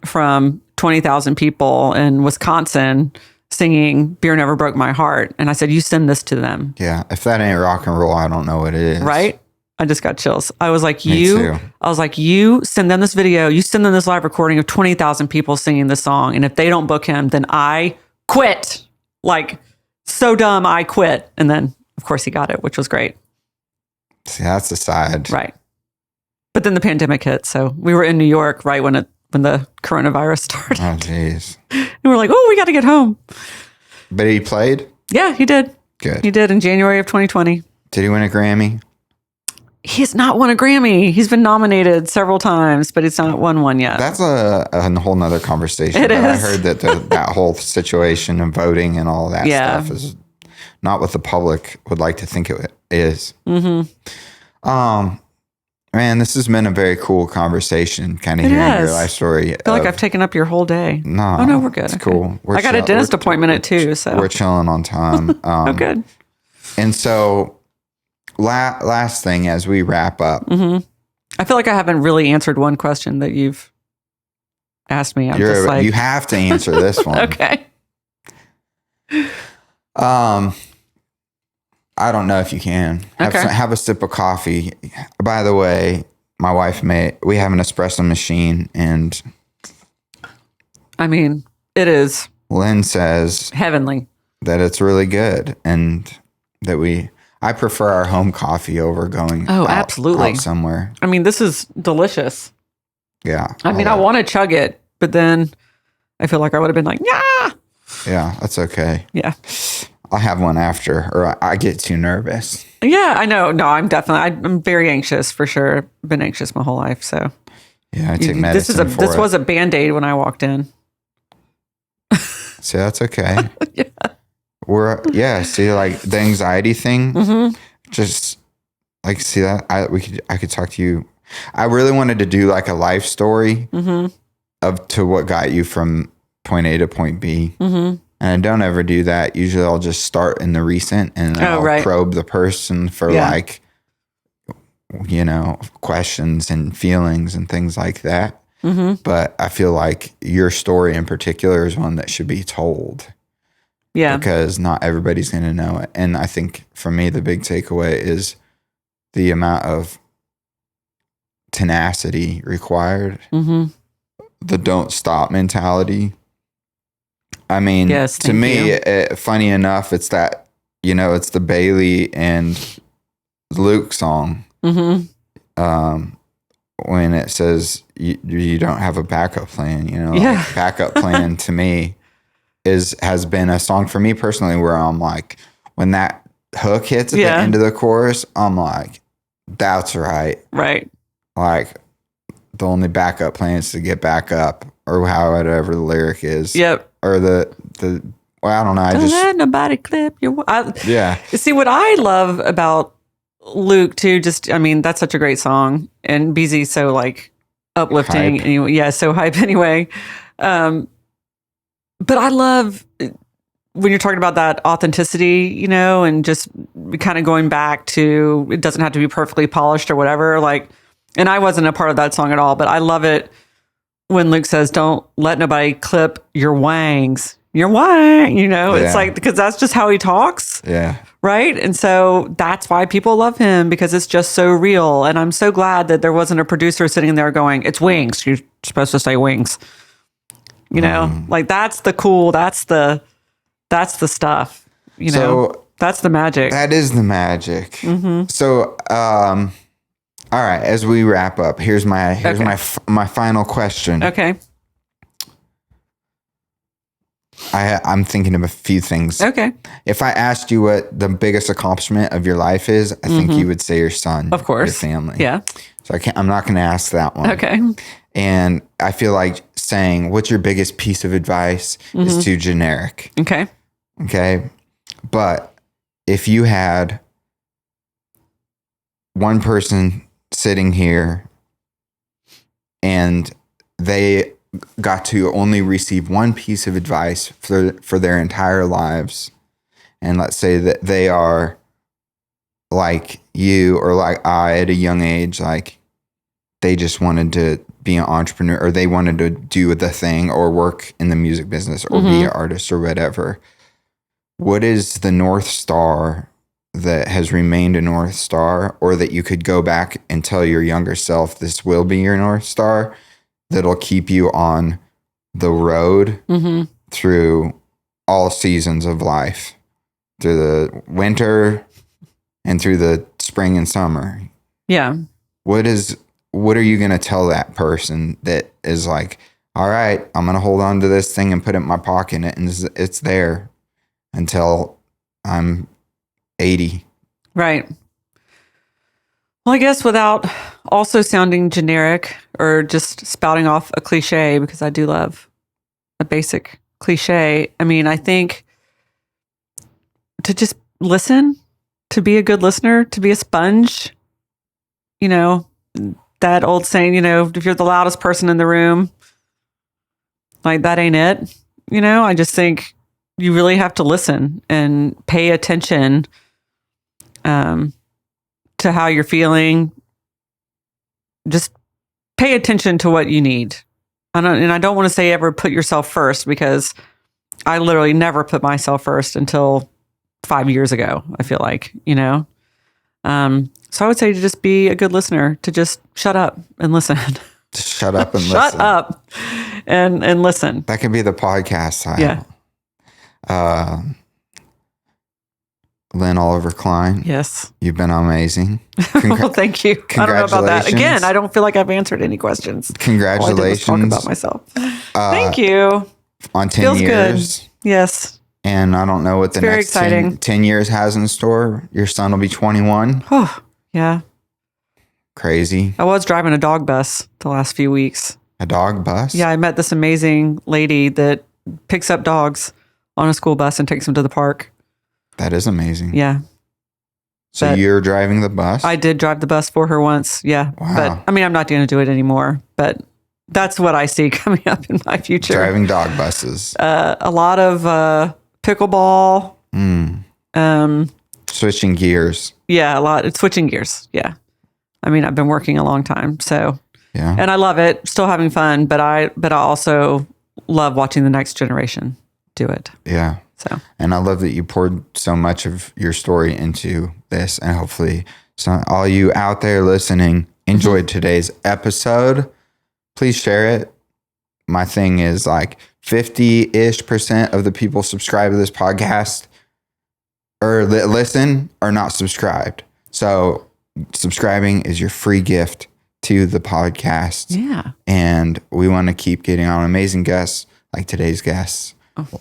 Speaker 3: from 20,000 people in Wisconsin singing Beer Never Broke My Heart. And I said, you send this to them.
Speaker 2: Yeah. If that ain't rock and roll, I don't know what it is.
Speaker 3: Right? I just got chills. I was like, you send them this video, you send them this live recording of 20,000 people singing this song. And if they don't book him, then I quit. Like, so dumb, I quit. And then, of course, he got it, which was great.
Speaker 2: See, that's the side.
Speaker 3: Right. But then the pandemic hit. So we were in New York right when the coronavirus started.
Speaker 2: Oh, jeez.
Speaker 3: And we're like, oh, we got to get home.
Speaker 2: But he played?
Speaker 3: Yeah, he did.
Speaker 2: Good.
Speaker 3: He did in January of 2020.
Speaker 2: Did he win a Grammy?
Speaker 3: He has not won a Grammy. He's been nominated several times, but he's not won one yet.
Speaker 2: That's a whole nother conversation.
Speaker 3: It is.
Speaker 2: I heard that that whole situation and voting and all that stuff is not what the public would like to think it is. Mm-hmm. Man, this has been a very cool conversation, kind of hearing your life story.
Speaker 3: I feel like I've taken up your whole day.
Speaker 2: No.
Speaker 3: Oh, no, we're good.
Speaker 2: It's cool.
Speaker 3: I got a dentist appointment at 2, so.
Speaker 2: We're chilling on time.
Speaker 3: Oh, good.
Speaker 2: And so, last thing as we wrap up.
Speaker 3: Mm-hmm. I feel like I haven't really answered one question that you've asked me.
Speaker 2: You have to answer this one.
Speaker 3: Okay.
Speaker 2: I don't know if you can. Have a sip of coffee. By the way, my wife we have an espresso machine, and
Speaker 3: I mean, it is.
Speaker 2: Lynn says
Speaker 3: heavenly.
Speaker 2: That it's really good, and that I prefer our home coffee over going
Speaker 3: absolutely
Speaker 2: out somewhere.
Speaker 3: I mean, this is delicious.
Speaker 2: Yeah.
Speaker 3: I mean, I want to chug it, but then I feel like I would have been like, yeah.
Speaker 2: Yeah, that's okay.
Speaker 3: Yeah.
Speaker 2: I'll have one after, or I get too nervous.
Speaker 3: Yeah, I know. No, I'm very anxious for sure. Been anxious my whole life, so.
Speaker 2: Yeah, I take medicine
Speaker 3: This was a Band-Aid when I walked in.
Speaker 2: See, that's okay. Yeah. See, like the anxiety thing, just like, see that I could talk to you. I really wanted to do like a life story to what got you from point A to point B. Mm-hmm. And I don't ever do that. Usually I'll just start in the recent and I'll probe the person for like, questions and feelings and things like that. Mm-hmm. But I feel like your story in particular is one that should be told. Yeah. Because not everybody's going to know it. And I think for me, the big takeaway is the amount of tenacity required, the don't stop mentality. I mean, to me, funny enough, it's that, it's the Bailey and Luke song. Mm-hmm. When it says you don't have a backup plan, like backup plan to me has been a song for me personally where I'm like, when that hook hits at the end of the chorus, I'm like, that's right.
Speaker 3: Right.
Speaker 2: Like the only backup plan is to get back up, or whatever the lyric is.
Speaker 3: Yep.
Speaker 2: Or I don't know.
Speaker 3: Don't let nobody clip your. See, what I love about Luke too, that's such a great song, and BZ's so like uplifting.
Speaker 2: Hype.
Speaker 3: Anyway, so hype anyway. But I love when you're talking about that authenticity, and just kind of going back to, it doesn't have to be perfectly polished or whatever. Like, and I wasn't a part of that song at all, but I love it when Luke says, don't let nobody clip your wangs. Your wang, it's like, because that's just how he talks.
Speaker 2: Yeah.
Speaker 3: Right. And so that's why people love him, because it's just so real. And I'm so glad that there wasn't a producer sitting there going, it's wings. You're supposed to say wings. Like that's the cool, that's the stuff, so that's the magic.
Speaker 2: That is the magic. Mm-hmm. So, all right, as we wrap up, here's my final question.
Speaker 3: Okay.
Speaker 2: I'm thinking of a few things.
Speaker 3: Okay.
Speaker 2: If I asked you what the biggest accomplishment of your life is, I think you would say your son.
Speaker 3: Of course.
Speaker 2: Your family.
Speaker 3: Yeah.
Speaker 2: So I'm not going to ask that one.
Speaker 3: Okay.
Speaker 2: And I feel like saying, what's your biggest piece of advice is too generic.
Speaker 3: Okay.
Speaker 2: Okay. But if you had one person sitting here and they got to only receive one piece of advice for their entire lives, and let's say that they are like you or like I at a young age, like they just wanted to be an entrepreneur, or they wanted to do the thing or work in the music business or be an artist or whatever. What is the North Star that has remained a North Star, or that you could go back and tell your younger self, this will be your North Star, that'll keep you on the road through all seasons of life, through the winter and through the spring and summer? Yeah. What are you going to tell that person that is like, all right, I'm going to hold on to this thing and put it in my pocket, and it's there until I'm 80.
Speaker 3: Right. Well, I guess without also sounding generic or just spouting off a cliche, because I do love a basic cliche. I mean, I think to just listen, to be a good listener, to be a sponge, you know, that old saying, you know, if you're the loudest person in the room, like that ain't it. You know, I just think you really have to listen and pay attention to how you're feeling. Just pay attention to what you need. I don't want to say ever put yourself first, because I literally never put myself first until 5 years ago, I feel like, you know. So I would say to just be a good listener, to just shut up and listen.
Speaker 2: Just shut up and
Speaker 3: shut
Speaker 2: listen.
Speaker 3: up and listen.
Speaker 2: That could be the podcast title.
Speaker 3: Yeah.
Speaker 2: Lynn Oliver-Cline.
Speaker 3: Yes.
Speaker 2: You've been amazing.
Speaker 3: Well, thank you. I don't know about that. Again, I don't feel like I've answered any questions.
Speaker 2: Congratulations.
Speaker 3: All I did was talk about myself. Thank you.
Speaker 2: On 10
Speaker 3: Feels
Speaker 2: years.
Speaker 3: Good. Yes.
Speaker 2: And I don't know what the next 10 years has in store. Your son will be 21.
Speaker 3: Oh, yeah.
Speaker 2: Crazy.
Speaker 3: I was driving a dog bus the last few weeks.
Speaker 2: A dog bus?
Speaker 3: Yeah, I met this amazing lady that picks up dogs on a school bus and takes them to the park.
Speaker 2: That is amazing.
Speaker 3: Yeah.
Speaker 2: So you're driving the bus?
Speaker 3: I did drive the bus for her once. Yeah.
Speaker 2: Wow.
Speaker 3: But I mean, I'm not going to do it anymore, but that's what I see coming up in my future.
Speaker 2: Driving dog buses.
Speaker 3: A lot of pickleball.
Speaker 2: Switching gears.
Speaker 3: Yeah, a lot. It's switching gears. Yeah. I mean, I've been working a long time, so
Speaker 2: yeah.
Speaker 3: And I love it. Still having fun, but I also love watching the next generation do it.
Speaker 2: Yeah.
Speaker 3: So,
Speaker 2: and I love that you poured so much of your story into this, and hopefully all you out there listening enjoyed today's episode. Please share it. My thing is like 50-ish% of the people subscribe to this podcast or listen are not subscribed. So subscribing is your free gift to the podcast.
Speaker 3: Yeah.
Speaker 2: And we want to keep getting on amazing guests like today's guests.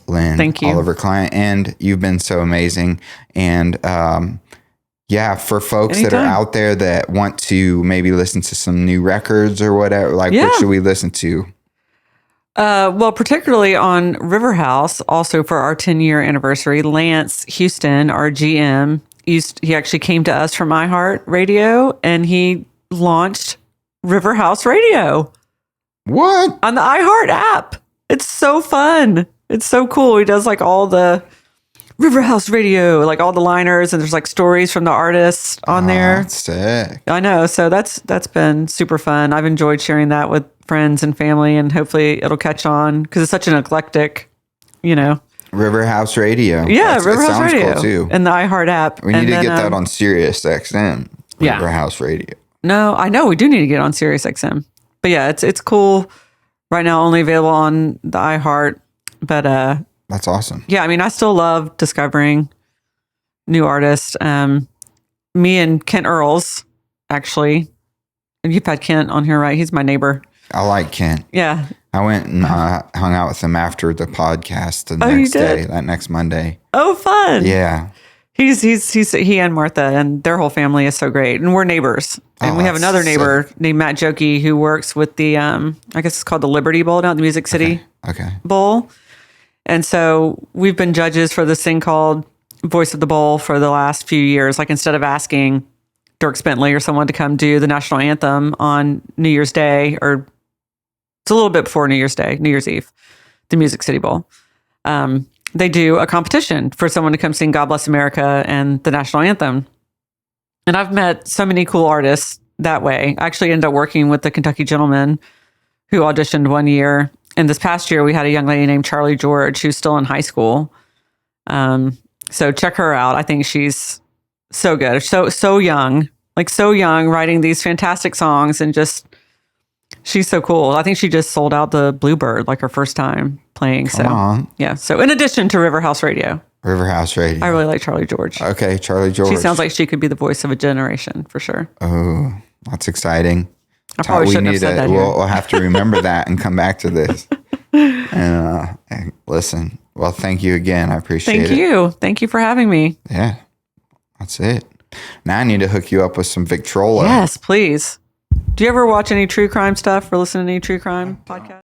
Speaker 2: Lynn,
Speaker 3: thank you.
Speaker 2: Oliver-Cline, and you've been so amazing. And for folks
Speaker 3: Anytime.
Speaker 2: that are out there that want to maybe listen to some new records or whatever, what should we listen to?
Speaker 3: Well, particularly on Riverhouse, also for our 10-year anniversary, Lance Houston, our GM, he actually came to us from iHeartRadio, and he launched Riverhouse Radio.
Speaker 2: What?
Speaker 3: On the iHeart app. It's so fun. It's so cool. He does like all the Riverhouse Radio, like all the liners, and there's like stories from the artists on there.
Speaker 2: That's sick.
Speaker 3: I know. So that's been super fun. I've enjoyed sharing that with friends and family, and hopefully it'll catch on because it's such an eclectic,
Speaker 2: Riverhouse Radio.
Speaker 3: Yeah, Riverhouse Radio.
Speaker 2: Cool too.
Speaker 3: And the iHeart app.
Speaker 2: We need to get that on Sirius XM.
Speaker 3: Yeah.
Speaker 2: Riverhouse Radio.
Speaker 3: No, I know we do need to get on Sirius XM. But yeah, it's cool. Right now, only available on the iHeart. But
Speaker 2: that's awesome.
Speaker 3: Yeah, I mean, I still love discovering new artists. Me and Kent Earls, actually. And you've had Kent on here, right? He's my neighbor.
Speaker 2: I like Kent.
Speaker 3: Yeah.
Speaker 2: I went and hung out with him after the podcast the that next Monday.
Speaker 3: Oh, fun.
Speaker 2: Yeah.
Speaker 3: He and Martha and their whole family is so great. And we're neighbors. And we have another neighbor named Matt Jokey who works with the, I guess it's called the Liberty Bowl down at the Music City Bowl. And so we've been judges for this thing called Voice of the Bowl for the last few years. Like instead of asking Dirk Bentley or someone to come do the national anthem on New Year's Day, or it's a little bit before New Year's Day, New Year's Eve, the Music City Bowl. They do a competition for someone to come sing God Bless America and the national anthem. And I've met so many cool artists that way. I actually ended up working with the Kentucky Gentleman who auditioned one year. And this past year, we had a young lady named Charlie George who's still in high school. So check her out. I think she's so good. So young, writing these fantastic songs, and just, she's so cool. I think she just sold out the Bluebird, like her first time playing.
Speaker 2: Come on.
Speaker 3: Yeah. So in addition to Riverhouse Radio.
Speaker 2: Riverhouse Radio.
Speaker 3: I really like Charlie George.
Speaker 2: Okay, Charlie George.
Speaker 3: She sounds like she could be the voice of a generation for sure.
Speaker 2: Oh, that's exciting.
Speaker 3: I probably shouldn't have said that here.
Speaker 2: We'll have to remember that and come back to this. And listen, well, thank you again. I appreciate it.
Speaker 3: Thank you. Thank you for having me.
Speaker 2: Yeah, that's it. Now I need to hook you up with some Victrola.
Speaker 3: Yes, please. Do you ever watch any true crime stuff or listen to any true crime podcasts?